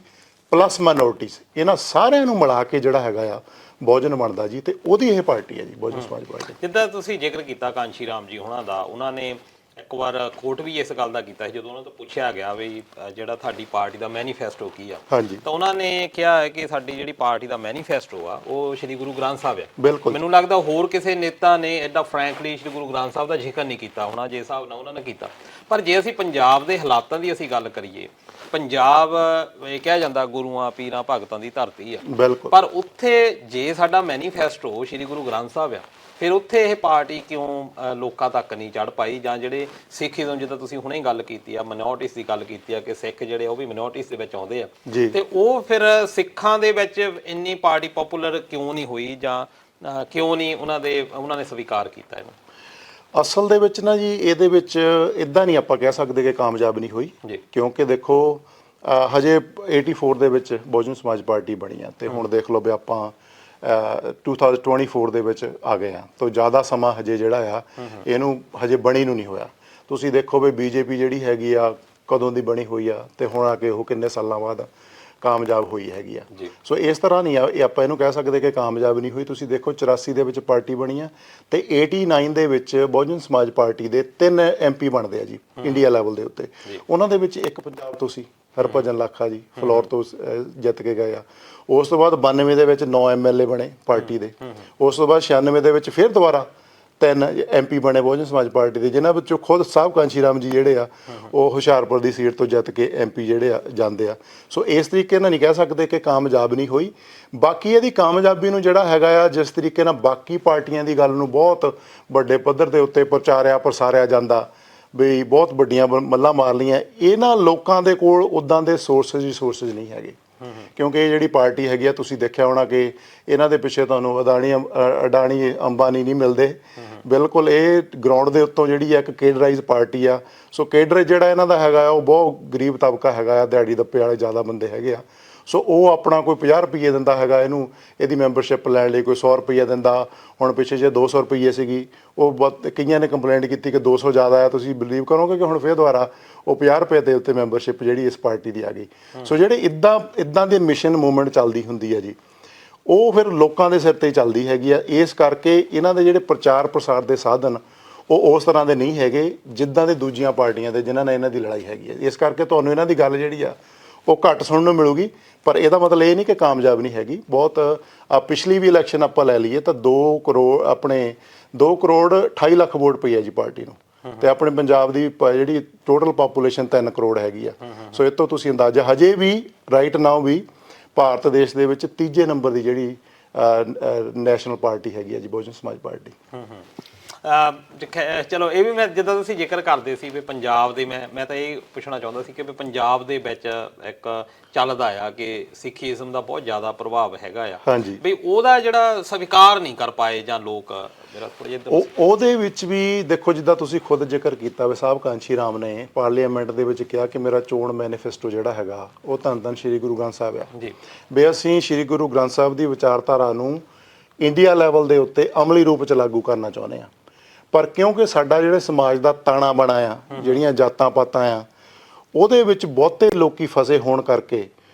plus minorities, ਇਹਨਾਂ ਸਾਰਿਆਂ ਨੂੰ ਮਿਲਾ ਕੇ ਜਿਹੜਾ ਹੈਗਾ ਆ ਬਹੁਜਨ ਬਣਦਾ ਜੀ, ਤੇ ਉਹਦੀ ਇਹ ਪਾਰਟੀ ਹੈ ਜੀ ਬਹੁਜਨ ਸਮਾਜ ਪਾਰਟੀ। ਜਿੱਦਾਂ ਤੁਸੀਂ ਜ਼ਿਕਰ ਕੀਤਾ ਕਾਂਸ਼ੀ ਰਾਮ ਜੀ ਹੋਣਾ ਦਾ, ਉਹਨਾਂ ਨੇ ਇੱਕ ਵਾਰ ਕੋਟ ਵੀ ਇਸ ਗੱਲ ਦਾ ਕੀਤਾ ਸੀ ਜਦੋਂ ਉਹਨਾਂ ਤੋਂ ਪੁੱਛਿਆ ਗਿਆ ਵੀ ਜਿਹੜਾ ਤੁਹਾਡੀ ਪਾਰਟੀ ਦਾ ਮੈਨੀਫੈਸਟੋ ਕੀ ਆ, ਤਾਂ ਉਹਨਾਂ ਨੇ ਕਿਹਾ ਹੈ ਕਿ ਸਾਡੀ ਜਿਹੜੀ ਪਾਰਟੀ ਦਾ ਮੈਨੀਫੈਸਟੋ ਆ ਉਹ ਸ਼੍ਰੀ ਗੁਰੂ ਗ੍ਰੰਥ ਸਾਹਿਬ ਆ। ਬਿਲਕੁਲ, ਮੈਨੂੰ ਲੱਗਦਾ ਹੋਰ ਕਿਸੇ ਨੇਤਾ ਨੇ ਐਡਾ ਫਰੈਂਕਲੀ ਸ਼੍ਰੀ ਗੁਰੂ ਗ੍ਰੰਥ ਸਾਹਿਬ ਦਾ ਜ਼ਿਕਰ ਨਹੀਂ ਕੀਤਾ ਹੋਣਾ ਜੇ ਹਿਸਾਬ ਨਾਲ ਉਹਨਾਂ ਨੇ ਕੀਤਾ। ਪਰ ਜੇ ਅਸੀਂ ਪੰਜਾਬ ਦੇ ਹਾਲਾਤਾਂ ਦੀ ਅਸੀਂ ਗੱਲ ਕਰੀਏ, ਪੰਜਾਬ ਇਹ ਕਿਹਾ ਜਾਂਦਾ ਗੁਰੂਆਂ ਪੀਰਾਂ ਭਗਤਾਂ ਦੀ ਧਰਤੀ ਆ, ਪਰ ਉੱਥੇ ਜੇ ਸਾਡਾ ਮੈਨੀਫੈਸਟੋ ਸ਼੍ਰੀ ਗੁਰੂ ਗ੍ਰੰਥ ਸਾਹਿਬ ਆ, ਫਿਰ ਉੱਥੇ ਇਹ ਪਾਰਟੀ ਕਿਉਂ ਲੋਕਾਂ ਤੱਕ ਨਹੀਂ ਚੜ ਪਾਈ? ਜਾਂ ਜਿਹੜੇ ਸਿੱਖੀਜ਼ਮ, ਜਿੱਦਾਂ ਤੁਸੀਂ ਹੁਣੇ ਗੱਲ ਕੀਤੀ ਆ, ਮਿਨੋਰਟੀਜ਼ ਦੀ ਗੱਲ ਕੀਤੀ ਆ ਕਿ ਸਿੱਖ ਜਿਹੜੇ ਉਹ ਵੀ ਮਿਨੋਰਟੀਜ਼ ਦੇ ਵਿੱਚ ਆਉਂਦੇ ਆ, ਤੇ ਉਹ ਫਿਰ ਸਿੱਖਾਂ ਦੇ ਵਿੱਚ ਇੰਨੀ ਪਾਰਟੀ ਪਪੂਲਰ ਕਿਉਂ ਨਹੀਂ ਹੋਈ, ਜਾਂ ਕਿਉਂ ਨਹੀਂ ਉਹਨਾਂ ਨੇ ਸਵੀਕਾਰ ਕੀਤਾ ਇਹਨੂੰ? ਅਸਲ ਦੇ ਵਿੱਚ ਨਾ ਜੀ, ਇਹਦੇ ਵਿੱਚ ਇਦਾਂ ਨਹੀਂ ਆਪਾਂ ਕਹਿ ਸਕਦੇ ਕਿ ਕਾਮਯਾਬ ਨਹੀਂ ਹੋਈ। ਕਿਉਂਕਿ ਦੇਖੋ ਹਜੇ 84 ਦੇ ਵਿੱਚ ਬਹੁਜਨ ਸਮਾਜ ਪਾਰਟੀ ਬਣੀ ਆ, ਤੇ ਹੁਣ ਦੇਖ ਲਓ ਵੀ ਆਪਾਂ 2024 ਦੇ ਵਿੱਚ ਆ ਗਏ ਆ, ਤਾਂ ਜ਼ਿਆਦਾ ਸਮਾਂ ਹਜੇ ਜਿਹੜਾ ਆ ਇਹਨੂੰ ਹਜੇ ਬਣੀ ਨੂੰ ਨਹੀਂ ਹੋਇਆ। ਤੁਸੀਂ ਦੇਖੋ ਵੀ BJP ਜਿਹੜੀ ਹੈਗੀ ਆ ਕਦੋਂ ਦੀ ਬਣੀ ਹੋਈ ਆ, ਤੇ ਹੁਣ ਆ ਕੇ ਉਹ ਕਿੰਨੇ ਸਾਲਾਂ ਬਾਅਦ ਕਾਮਯਾਬ ਹੋਈ ਹੈਗੀ ਆ। ਸੋ ਇਸ ਤਰ੍ਹਾਂ ਨਹੀਂ ਆ ਇਹ ਆਪਾਂ ਇਹਨੂੰ ਕਹਿ ਸਕਦੇ ਕਿ ਕਾਮਯਾਬ ਨਹੀਂ ਹੋਈ। ਤੁਸੀਂ ਦੇਖੋ 84 ਦੇ ਵਿੱਚ ਪਾਰਟੀ ਬਣੀ ਆ, ਤੇ 89 ਦੇ ਵਿੱਚ ਬਹੁਜਨ ਸਮਾਜ ਪਾਰਟੀ ਦੇ 3 MP ਬਣਦੇ ਆ ਜੀ ਇੰਡੀਆ ਲੈਵਲ ਦੇ ਉੱਤੇ। ਉਹਨਾਂ ਦੇ ਵਿੱਚ ਇੱਕ ਪੰਜਾਬ ਤੋਂ ਸੀ, ਹਰਭਜਨ ਲਾਖਾ ਜੀ ਫਲੋਰ ਤੋਂ ਜਿੱਤ ਕੇ ਗਏ ਆ। ਉਸ ਤੋਂ ਬਾਅਦ 92 ਦੇ ਵਿੱਚ 9 MLA ਬਣੇ ਪਾਰਟੀ ਦੇ। ਉਸ ਤੋਂ ਬਾਅਦ 96 ਦੇ ਵਿੱਚ ਫਿਰ ਦੁਬਾਰਾ 3 MP ਬਣੇ ਬਹੁਜਨ ਸਮਾਜ ਪਾਰਟੀ ਦੇ, ਜਿਨ੍ਹਾਂ ਵਿੱਚੋਂ ਖੁਦ ਸਾਹਿਬ ਕਾਂਸ਼ੀ ਰਾਮ ਜੀ ਜਿਹੜੇ ਆ ਉਹ ਹੁਸ਼ਿਆਰਪੁਰ ਦੀ ਸੀਟ ਤੋਂ ਜਿੱਤ ਕੇ MP ਜਿਹੜੇ ਆ ਜਾਂਦੇ ਆ। ਸੋ ਇਸ ਤਰੀਕੇ ਨਾਲ ਨਹੀਂ ਕਹਿ ਸਕਦੇ ਕਿ ਕਾਮਯਾਬ ਨਹੀਂ ਹੋਈ। ਬਾਕੀ ਇਹਦੀ ਕਾਮਯਾਬੀ ਨੂੰ ਜਿਹੜਾ ਹੈਗਾ ਆ, ਜਿਸ ਤਰੀਕੇ ਨਾਲ ਬਾਕੀ ਪਾਰਟੀਆਂ ਦੀ ਗੱਲ ਨੂੰ ਬਹੁਤ ਵੱਡੇ ਪੱਧਰ ਦੇ ਉੱਤੇ ਪ੍ਰਸਾਰਿਆ ਜਾਂਦਾ ਵੀ ਬਹੁਤ ਵੱਡੀਆਂ ਮੱਲਾਂ ਮਾਰ ਲਈਆਂ, ਇਹਨਾਂ ਲੋਕਾਂ ਦੇ ਕੋਲ ਉੱਦਾਂ ਦੇ ਸੋਰਸਿਸ ਨਹੀਂ ਹੈਗੇ। ਕਿਉਂਕਿ ਇਹ ਜਿਹੜੀ ਪਾਰਟੀ ਹੈਗੀ ਆ, ਤੁਸੀਂ ਦੇਖਿਆ ਹੋਣਾ ਕਿ ਇਹਨਾਂ ਦੇ ਪਿੱਛੇ ਤੁਹਾਨੂੰ ਅਡਾਣੀ ਅੰਬਾਨੀ ਨਹੀਂ ਮਿਲਦੇ। ਬਿਲਕੁਲ ਇਹ ਗਰਾਊਂਡ ਦੇ ਉੱਤੋਂ ਜਿਹੜੀ ਆ ਇੱਕ ਕੇਡਰਾਈਜ਼ ਪਾਰਟੀ ਆ। ਸੋ ਕੇਡਰ ਜਿਹੜਾ ਇਹਨਾਂ ਦਾ ਹੈਗਾ ਆ ਉਹ ਬਹੁਤ ਗਰੀਬ ਤਬਕਾ ਹੈਗਾ ਆ, ਦਿਹਾੜੀ ਦੱਪੇ ਵਾਲੇ ਜ਼ਿਆਦਾ ਬੰਦੇ ਹੈਗੇ ਆ। ਸੋ ਉਹ ਆਪਣਾ ਕੋਈ 50 ਰੁਪਏ ਦਿੰਦਾ ਹੈਗਾ ਇਹਦੀ ਮੈਂਬਰਸ਼ਿਪ ਲੈਣ ਲਈ, ਕੋਈ 100 ਰੁਪਈਆ ਦਿੰਦਾ। ਹੁਣ ਪਿੱਛੇ ਜੇ 200 ਰੁਪਈਏ ਸੀਗੀ, ਉਹ ਕਈਆਂ ਨੇ ਕੰਪਲੇਂਟ ਕੀਤੀ ਕਿ 200 ਜ਼ਿਆਦਾ ਆ। ਤੁਸੀਂ ਬਿਲੀਵ ਕਰੋਗੇ ਕਿ ਹੁਣ ਫਿਰ ਦੁਬਾਰਾ ਉਹ 50 ਰੁਪਏ ਦੇ ਉੱਤੇ ਮੈਂਬਰਸ਼ਿਪ ਜਿਹੜੀ ਇਸ ਪਾਰਟੀ ਦੀ ਆ ਗਈ। ਸੋ ਜਿਹੜੇ ਇੱਦਾਂ ਦੇ ਮਿਸ਼ਨ ਮੂਵਮੈਂਟ ਚੱਲਦੀ ਹੁੰਦੀ ਹੈ ਜੀ, ਉਹ ਫਿਰ ਲੋਕਾਂ ਦੇ ਸਿਰ ਤੇ ਚੱਲਦੀ ਹੈਗੀ ਆ। ਇਸ ਕਰਕੇ ਇਹਨਾਂ ਦੇ ਜਿਹੜੇ ਪ੍ਰਚਾਰ ਪ੍ਰਸਾਰ ਦੇ ਸਾਧਨ ਉਹ ਉਸ ਤਰ੍ਹਾਂ ਦੇ ਨਹੀਂ ਹੈਗੇ ਜਿੱਦਾਂ ਦੇ ਦੂਜੀਆਂ ਪਾਰਟੀਆਂ ਦੇ ਜਿਨ੍ਹਾਂ ਨਾਲ ਇਹਨਾਂ ਦੀ ਲੜਾਈ ਹੈਗੀ ਹੈ। ਇਸ ਕਰਕੇ ਤੁਹਾਨੂੰ ਇਹਨਾਂ ਦੀ ਗੱਲ ਜਿਹੜੀ ਆ ਉਹ ਘੱਟ ਸੁਣਨ ਨੂੰ ਮਿਲੂਗੀ, ਪਰ ਇਹਦਾ ਮਤਲਬ ਇਹ ਨਹੀਂ ਕਿ ਕਾਮਯਾਬ ਨਹੀਂ ਹੈਗੀ। ਬਹੁਤ ਪਿਛਲੀ ਵੀ ਇਲੈਕਸ਼ਨ ਆਪਾਂ ਲੈ ਲਈਏ ਤਾਂ 2 ਕਰੋੜ 28 ਲੱਖ ਵੋਟ ਪਈ ਹੈ ਜੀ ਪਾਰਟੀ ਨੂੰ, ਤੇ ਆਪਣੇ ਪੰਜਾਬ ਦੀ ਜਿਹੜੀ ਟੋਟਲ ਪਾਪੂਲੇਸ਼ਨ 3 ਕਰੋੜ ਹੈਗੀ ਆ। ਸੋ ਇਹ ਤੋਂ ਤੁਸੀਂ ਅੰਦਾਜ਼ਾ, ਹਜੇ ਵੀ ਰਾਈਟ ਨਾਓ ਵੀ ਭਾਰਤ ਦੇਸ਼ ਦੇ ਵਿੱਚ 3ਜੇ ਨੰਬਰ ਦੀ ਜਿਹੜੀ ਨੈਸ਼ਨਲ ਪਾਰਟੀ ਹੈਗੀ ਆ ਜੀ ਬਹੁਜਨ ਸਮਾਜ ਪਾਰਟੀ। ਚਲੋ ਇਹ ਵੀ ਮੈਂ ਜਿੱਦਾਂ ਤੁਸੀਂ ਜ਼ਿਕਰ ਕਰਦੇ ਸੀ ਵੀ ਪੰਜਾਬ ਦੇ, ਮੈਂ ਤਾਂ ਇਹ ਪੁੱਛਣਾ ਚਾਹੁੰਦਾ ਸੀ ਕਿ ਵੀ ਪੰਜਾਬ ਦੇ ਵਿੱਚ ਇੱਕ ਚੱਲਦਾ ਆ ਕਿ ਸਿੱਖੀਜ਼ਮ ਦਾ ਬਹੁਤ ਜ਼ਿਆਦਾ ਪ੍ਰਭਾਵ ਹੈਗਾ ਆ ਵੀ ਉਹਦਾ ਜਿਹੜਾ ਸਵੀਕਾਰ ਨਹੀਂ ਕਰ ਪਾਏ ਜਾਂ ਲੋਕ। ਮੇਰਾ ਥੋੜਾ ਜਿਹਾ ਉਹਦੇ ਵਿੱਚ ਵੀ ਦੇਖੋ, ਜਿੱਦਾਂ ਤੁਸੀਂ ਖੁਦ ਜ਼ਿਕਰ ਕੀਤਾ ਵੀ ਸਾਹਿਬ ਕਾਂਸ਼ੀ ਰਾਮ ਨੇ ਪਾਰਲੀਮੈਂਟ ਦੇ ਵਿੱਚ ਕਿਹਾ ਕਿ ਮੇਰਾ ਚੋਣ ਮੈਨੀਫੈਸਟੋ ਜਿਹੜਾ ਹੈਗਾ ਉਹ ਧੰਨ ਧੰਨ ਸ਼੍ਰੀ ਗੁਰੂ ਗ੍ਰੰਥ ਸਾਹਿਬ ਆ ਜੀ, ਵੀ ਅਸੀਂ ਸ਼੍ਰੀ ਗੁਰੂ ਗ੍ਰੰਥ ਸਾਹਿਬ ਦੀ ਵਿਚਾਰਧਾਰਾ ਨੂੰ ਇੰਡੀਆ ਲੈਵਲ ਦੇ ਉੱਤੇ ਅਮਲੀ ਰੂਪ 'ਚ ਲਾਗੂ ਕਰਨਾ ਚਾਹੁੰਦੇ ਆ। ਪਰ ਕਿਉਂਕਿ ਸਾਡਾ ਜਿਹੜੇ ਸਮਾਜ ਦਾ ਤਾਣਾ ਬਣਾ ਆ, ਜਿਹੜੀਆਂ ਜਾਤਾਂ ਪਾਤਾਂ ਆ, ਉਹਦੇ ਵਿੱਚ ਬਹੁਤੇ ਲੋਕੀ ਫਸੇ ਹੋਣ ਕਰਕੇ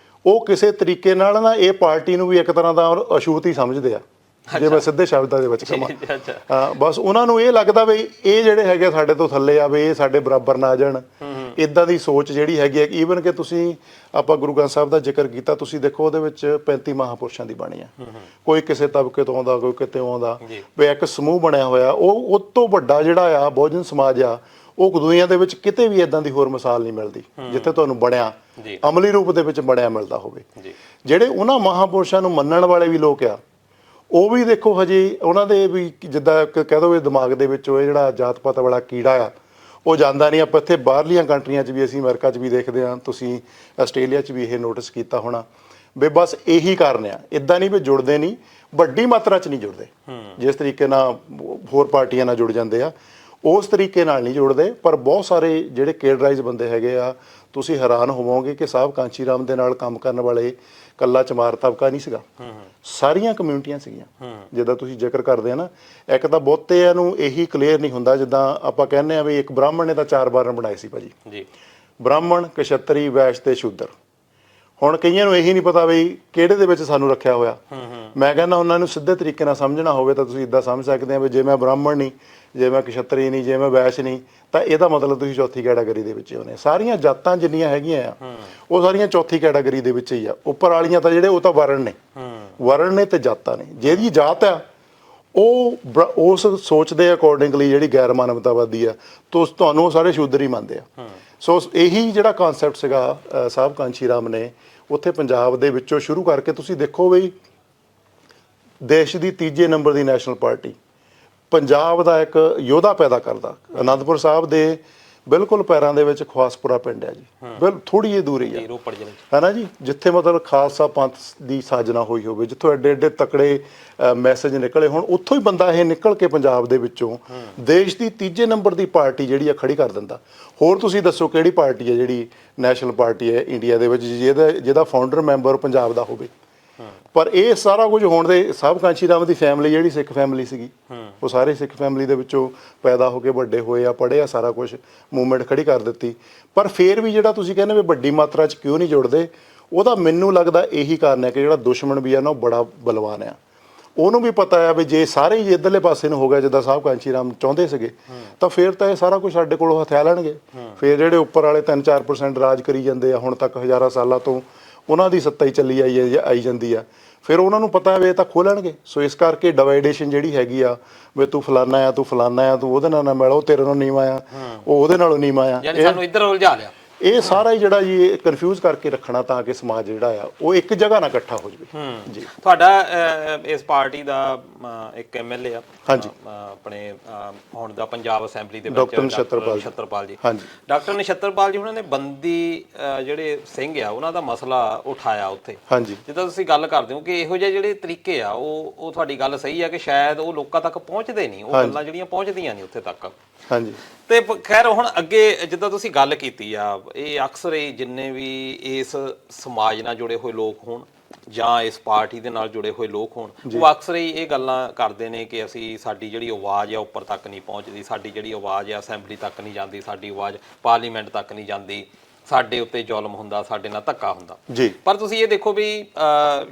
ਉਹ ਕਿਸੇ ਤਰੀਕੇ ਨਾਲ ਨਾ ਇਹ ਪਾਰਟੀ ਨੂੰ ਵੀ ਇੱਕ ਤਰ੍ਹਾਂ ਦਾ ਅਛੂਤ ਹੀ ਸਮਝਦੇ ਆ, ਜੇ ਮੈਂ ਸਿੱਧੇ ਸ਼ਬਦਾਂ ਦੇ ਵਿੱਚ ਕਹਾਂ। ਬਸ ਉਹਨਾਂ ਨੂੰ ਇਹ ਲੱਗਦਾ ਵੀ ਇਹ ਜਿਹੜੇ ਹੈਗੇ ਸਾਡੇ ਤੋਂ ਥੱਲੇ ਆ, ਵੀ ਇਹ ਸਾਡੇ ਬਰਾਬਰ ਨਾ ਆ ਜਾਣ। ਇਦਾਂ ਦੀ ਸੋਚ ਜਿਹੜੀ ਹੈਗੀ ਹੈ। ਈਵਨ ਕਿ ਤੁਸੀਂ ਆਪਾਂ ਗੁਰੂ ਗ੍ਰੰਥ ਸਾਹਿਬ ਦਾ ਜ਼ਿਕਰ ਕੀਤਾ, ਤੁਸੀਂ ਦੇਖੋ ਉਹਦੇ ਵਿੱਚ 35 ਮਹਾਂਪੁਰਸ਼ਾਂ ਦੀ ਬਾਣੀ ਆ, ਕੋਈ ਕਿਸੇ ਤਬਕੇ ਤੋਂ ਆਉਂਦਾ, ਕੋਈ ਕਿਤੇ ਆਉਂਦਾ, ਵੀ ਇੱਕ ਸਮੂਹ ਬਣਿਆ ਹੋਇਆ। ਉਹ ਤੋਂ ਵੱਡਾ ਜਿਹੜਾ ਆ ਬਹੁਜਨ ਸਮਾਜ ਆ, ਉਹ ਦੁਨੀਆ ਦੇ ਵਿੱਚ ਕਿਤੇ ਵੀ ਇਦਾਂ ਦੀ ਹੋਰ ਮਿਸਾਲ ਨਹੀਂ ਮਿਲਦੀ ਜਿੱਥੇ ਤੁਹਾਨੂੰ ਬਣਿਆ ਅਮਲੀ ਰੂਪ ਦੇ ਵਿੱਚ ਬਣਿਆ ਮਿਲਦਾ ਹੋਵੇ। ਜਿਹੜੇ ਉਹਨਾਂ ਮਹਾਂਪੁਰਸ਼ਾਂ ਨੂੰ ਮੰਨਣ ਵਾਲੇ ਵੀ ਲੋਕ ਆ, ਉਹ ਵੀ ਦੇਖੋ ਹਜੇ ਉਹਨਾਂ ਦੇ ਵੀ ਜਿੱਦਾਂ ਕਹਿ ਦੋ ਵੀ ਦਿਮਾਗ ਦੇ ਵਿੱਚ ਉਹ ਜਿਹੜਾ ਜਾਤ ਪਾਤ ਵਾਲਾ ਕੀੜਾ ਆ ਉਹ ਜਾਂਦਾ ਨਹੀਂ। ਆਪਾਂ ਇੱਥੇ ਬਾਹਰਲੀਆਂ ਕੰਟਰੀਆਂ 'ਚ ਵੀ, ਅਸੀਂ ਅਮਰੀਕਾ 'ਚ ਵੀ ਦੇਖਦੇ ਹਾਂ, ਤੁਸੀਂ ਆਸਟ੍ਰੇਲੀਆ 'ਚ ਵੀ ਇਹ ਨੋਟਿਸ ਕੀਤਾ ਹੋਣਾ ਵੀ ਬਸ ਇਹੀ ਕਾਰਨ ਆ। ਇੱਦਾਂ ਨਹੀਂ ਵੀ ਜੁੜਦੇ ਨਹੀਂ, ਵੱਡੀ ਮਾਤਰਾ 'ਚ ਨਹੀਂ ਜੁੜਦੇ। ਜਿਸ ਤਰੀਕੇ ਨਾਲ ਹੋਰ ਪਾਰਟੀਆਂ ਨਾਲ ਜੁੜ ਜਾਂਦੇ ਆ ਉਸ ਤਰੀਕੇ ਨਾਲ ਨਹੀਂ ਜੁੜਦੇ। ਪਰ ਬਹੁਤ ਸਾਰੇ ਜਿਹੜੇ ਕੇਡਰਾਈਜ਼ ਬੰਦੇ ਹੈਗੇ ਆ, ਤੁਸੀਂ ਹੈਰਾਨ ਹੋਵੋਗੇ ਕਿ ਸਾਹਿਬ ਕਾਂਸ਼ੀ ਰਾਮ ਦੇ ਨਾਲ ਕੰਮ ਕਰਨ ਵਾਲੇ ਕੱਲਾ ਚਮਾਰ ਤਬਕਾ ਨਹੀਂ ਸੀਗਾ, ਸਾਰੀਆਂ ਕਮਿਊਨਿਟੀਆਂ ਸੀਗੀਆਂ। ਜਿੱਦਾਂ ਤੁਸੀਂ ਜ਼ਿਕਰ ਕਰਦੇ ਆ ਨਾ, ਇੱਕ ਤਾਂ ਬਹੁਤਿਆਂ ਨੂੰ ਇਹੀ ਕਲੀਅਰ ਨਹੀਂ ਹੁੰਦਾ, ਜਿੱਦਾਂ ਆਪਾਂ ਕਹਿੰਦੇ ਆ ਵੀ ਇੱਕ ਬ੍ਰਾਹਮਣ ਨੇ ਤਾਂ 4 ਵਰਨ ਬਣਾਏ ਸੀ ਭਾਜੀ, ਬ੍ਰਾਹਮਣ, ਕਸ਼ੱਤਰੀ, ਵੈਸ਼ ਤੇ ਸ਼ੂਦਰ। ਹੁਣ ਕਈਆਂ ਨੂੰ ਇਹੀ ਨਹੀਂ ਪਤਾ ਵੀ ਕਿਹੜੇ ਦੇ ਵਿੱਚ ਸਾਨੂੰ ਰੱਖਿਆ ਹੋਇਆ। ਮੈਂ ਕਹਿੰਦਾ ਉਹਨਾਂ ਨੂੰ ਸਿੱਧੇ ਤਰੀਕੇ ਨਾਲ ਸਮਝਣਾ ਹੋਵੇ ਤਾਂ ਤੁਸੀਂ ਇੱਦਾਂ ਸਮਝ ਸਕਦੇ ਆ ਵੀ ਜੇ ਮੈਂ ਬ੍ਰਾਹਮਣ ਨਹੀਂ, ਜੇ ਮੈਂ ਕਸ਼ੱਤਰੀ ਨਹੀਂ, ਜੇ ਮੈਂ ਵੈਸ਼ ਨਹੀਂ, ਤਾਂ ਇਹਦਾ ਮਤਲਬ ਤੁਸੀਂ ਚੌਥੀ ਕੈਟਾਗਰੀ ਦੇ ਵਿੱਚ ਆਉਂਦੇ। ਸਾਰੀਆਂ ਜਾਤਾਂ ਜਿੰਨੀਆਂ ਹੈਗੀਆਂ ਆ ਉਹ ਸਾਰੀਆਂ ਚੌਥੀ ਕੈਟਾਗਰੀ ਦੇ ਵਿੱਚ ਹੀ ਆ। ਉੱਪਰ ਵਾਲੀਆਂ ਤਾਂ ਜਿਹੜੇ ਉਹ ਤਾਂ ਵਰਨ ਨੇ ਤੇ ਜਾਤਾਂ ਨੇ। ਜਿਹਦੀ ਜਾਤ ਆ ਉਹ ਉਸ ਸੋਚ ਦੇ ਅਕੋਰਡਿੰਗਲੀ ਜਿਹੜੀ ਗੈਰ ਮਾਨਵਤਾਵਾਦੀ ਆ, ਤੁਹਾਨੂੰ ਉਹ ਸਾਰੇ ਸ਼ੂਦਰ ਹੀ ਮੰਨਦੇ ਆ। ਸੋ ਇਹੀ ਜਿਹੜਾ ਕਨਸੈਪਟ ਸੀਗਾ ਸਾਹਿਬ ਕਾਂਸ਼ੀ ਰਾਮ ਨੇ ਉੱਥੇ ਪੰਜਾਬ ਦੇ ਵਿੱਚੋਂ ਸ਼ੁਰੂ ਕਰਕੇ, ਤੁਸੀਂ ਦੇਖੋ ਵੀ ਦੇਸ਼ ਦੀ 3ਜੇ ਨੰਬਰ ਦੀ ਨੈਸ਼ਨਲ ਪਾਰਟੀ ਪੰਜਾਬ ਦਾ ਇੱਕ ਯੋਧਾ ਪੈਦਾ ਕਰਦਾ। ਅਨੰਦਪੁਰ ਸਾਹਿਬ ਦੇ ਬਿਲਕੁਲ ਪੈਰਾਂ ਦੇ ਵਿੱਚ ਖਵਾਸਪੁਰਾ ਪਿੰਡ ਹੈ ਜੀ, ਥੋੜੀ ਜਿਹੀ ਦੂਰੀ ਹੈ ਹੈ ਨਾ ਜੀ, ਜਿੱਥੇ ਮਤਲਬ ਖਾਲਸਾ ਪੰਥ ਦੀ ਸਾਜਨਾ ਹੋਈ ਹੋਵੇ, ਜਿੱਥੋਂ ਐਡੇ ਐਡੇ ਤਕੜੇ ਮੈਸੇਜ ਨਿਕਲੇ ਹੋਣ, ਉੱਥੋਂ ਹੀ ਬੰਦਾ ਇਹ ਨਿਕਲ ਕੇ ਪੰਜਾਬ ਦੇ ਵਿੱਚੋਂ ਦੇਸ਼ ਦੀ 3ਜੇ ਨੰਬਰ ਦੀ ਪਾਰਟੀ ਜਿਹੜੀ ਆ ਖੜੀ ਕਰ ਦਿੰਦਾ। ਹੋਰ ਤੁਸੀਂ ਦੱਸੋ ਕਿਹੜੀ ਪਾਰਟੀ ਹੈ ਜਿਹੜੀ ਨੈਸ਼ਨਲ ਪਾਰਟੀ ਹੈ ਇੰਡੀਆ ਦੇ ਵਿੱਚ ਜਿਹਦਾ ਫਾਊਂਡਰ ਮੈਂਬਰ ਪੰਜਾਬ ਦਾ ਹੋਵੇ? ਪਰ ਇਹ ਸਾਰਾ ਕੁਝ ਹੋਣ ਦੇ ਸਾਹਿਬ ਕਾਂਸ਼ੀ ਰਾਮ ਦੀ ਫੈਮਿਲੀ ਜਿਹੜੀ ਸਿੱਖ ਫੈਮਿਲੀ ਸੀਗੀ, ਉਹ ਸਾਰੇ ਸਿੱਖ ਫੈਮਿਲੀ ਦੇ ਵਿੱਚੋਂ ਪੈਦਾ ਹੋ ਕੇ ਵੱਡੇ ਹੋਏ ਆ, ਪੜ੍ਹੇ ਆ, ਸਾਰਾ ਕੁਝ ਮੂਵਮੈਂਟ ਖੜੀ ਕਰ ਦਿੱਤੀ। ਪਰ ਫਿਰ ਵੀ ਜਿਹੜਾ ਤੁਸੀਂ ਕਹਿੰਦੇ ਵੀ ਵੱਡੀ ਮਾਤਰਾ 'ਚ ਕਿਉਂ ਨਹੀਂ ਜੁੜਦੇ, ਉਹਦਾ ਮੈਨੂੰ ਲੱਗਦਾ ਇਹੀ ਕਾਰਨ ਹੈ ਕਿ ਜਿਹੜਾ ਦੁਸ਼ਮਣ ਵੀ ਆ ਨਾ ਉਹ ਬੜਾ ਬਲਵਾਨ ਆ। ਉਹਨੂੰ ਵੀ ਪਤਾ ਆ ਵੀ ਜੇ ਸਾਰੇ ਹੀ ਇੱਧਰਲੇ ਪਾਸੇ ਨੂੰ ਹੋ ਗਿਆ ਜਿੱਦਾਂ ਸਾਹਿਬ ਕਾਂਸ਼ੀ ਰਾਮ ਚਾਹੁੰਦੇ ਸੀਗੇ, ਤਾਂ ਫਿਰ ਤਾਂ ਇਹ ਸਾਰਾ ਕੁਝ ਸਾਡੇ ਕੋਲੋਂ ਹਥਿਆ ਲੈਣਗੇ। ਫਿਰ ਜਿਹੜੇ ਉੱਪਰ ਵਾਲੇ 3-4% ਰਾਜ ਕਰੀ ਜਾਂਦੇ ਆ ਹੁਣ ਤੱਕ, ਹਜ਼ਾਰਾਂ ਸਾਲਾਂ ਤੋਂ ਉਹਨਾਂ ਦੀ ਸੱਤਾ ਹੀ ਚੱਲੀ ਆਈ ਜਾਂਦੀ ਆ, ਫਿਰ ਉਹਨਾਂ ਨੂੰ ਪਤਾ ਵੀ ਇਹ ਤਾਂ ਖੋਲਣਗੇ। ਸੋ ਇਸ ਕਰਕੇ ਡਿਵਾਈਡੇਸ਼ਨ ਜਿਹੜੀ ਹੈਗੀ ਆ ਵੀ ਤੂੰ ਫਲਾਨਾ ਆ, ਤੂੰ ਫਲਾਨਾ ਆ, ਤੂੰ ਉਹਦੇ ਨਾਲ ਨਾ ਮਿਲ, ਉਹ ਤੇਰੇ ਨਾਲ ਨੀਵਾਂ ਆ, ਉਹ ਉਹਦੇ ਨਾਲੋਂ ਨੀਵਾਂ ਆ, ਸਾਨੂੰ ਇੱਧਰ ਉਲਝਾ ਲਿਆ। ਇਹ ਸਾਰਾ ਹੀ ਜਿਹੜਾ ਜੀ ਕਨਫਿਊਜ਼ ਕਰਕੇ ਰੱਖਣਾ ਤਾਂ ਕਿ ਸਮਾਜ ਜਿਹੜਾ ਆ ਉਹ ਇੱਕ ਜਗ੍ਹਾ ਨਾ ਇਕੱਠਾ ਹੋ ਜਾਵੇ ਜੀ। ਤੁਹਾਡਾ ਇਸ ਪਾਰਟੀ ਦਾ ਇੱਕ ਐਮਐਲਏ ਆ ਆਪਣੇ ਹੁਣ ਦਾ ਪੰਜਾਬ ਅਸੈਂਬਲੀ ਦੇ ਵਿੱਚ ਡਾਕਟਰ ਨਛੱਤਰਪਾਲ ਜੀ। ਡਾਕਟਰ ਨਛੱਤਰਪਾਲ ਜੀ ਉਹਨਾਂ ਨੇ ਬੰਦੀ ਜਿਹੜੇ ਸਿੰਘ ਆ ਉਹਨਾਂ ਦਾ ਮਸਲਾ ਉਠਾਇਆ ਉੱਥੇ। ਜਿੱਦਾਂ ਤੁਸੀਂ ਗੱਲ ਕਰਦੇ ਹੋ ਕਿ ਇਹੋ ਜਿਹੇ ਜਿਹੜੇ ਤਰੀਕੇ ਆ ਉਹ ਤੁਹਾਡੀ ਗੱਲ ਸਹੀ ਆ ਕਿ ਸ਼ਾਇਦ ਉਹ ਲੋਕਾਂ ਤੱਕ ਪਹੁੰਚਦੇ ਨਹੀਂ, ਉਹ ਗੱਲਾਂ ਜਿਹੜੀਆਂ ਪਹੁੰਚਦੀਆਂ ਨਹੀਂ ਉੱਥੇ ਤੱਕ। ਤੇ ਖੈਰ ਹੁਣ ਅੱਗੇ ਜਿੱਦਾਂ ਤੁਸੀਂ ਗੱਲ ਕੀਤੀ ਆ, ਇਹ ਅਕਸਰ ਹੀ ਜਿੰਨੇ ਵੀ ਇਸ ਸਮਾਜ ਨਾਲ ਜੁੜੇ ਹੋਏ ਲੋਕ ਹੋਣ ਜਾਂ ਇਸ ਪਾਰਟੀ ਦੇ ਨਾਲ ਜੁੜੇ ਹੋਏ ਲੋਕ ਹੋਣ, ਉਹ ਅਕਸਰ ਹੀ ਇਹ ਗੱਲਾਂ ਕਰਦੇ ਨੇ ਕਿ ਅਸੀਂ ਸਾਡੀ ਜਿਹੜੀ ਆਵਾਜ਼ ਆ ਉੱਪਰ ਤੱਕ ਨਹੀਂ ਪਹੁੰਚਦੀ, ਸਾਡੀ ਜਿਹੜੀ ਆਵਾਜ਼ ਆ ਅਸੈਂਬਲੀ ਤੱਕ ਨਹੀਂ ਜਾਂਦੀ, ਸਾਡੀ ਆਵਾਜ਼ ਪਾਰਲੀਮੈਂਟ ਤੱਕ ਨਹੀਂ ਜਾਂਦੀ, ਸਾਡੇ ਉੱਤੇ ਜ਼ੁਲਮ ਹੁੰਦਾ, ਸਾਡੇ ਨਾਲ ਧੱਕਾ ਹੁੰਦਾ ਜੀ। ਪਰ ਤੁਸੀਂ ਇਹ ਦੇਖੋ ਵੀ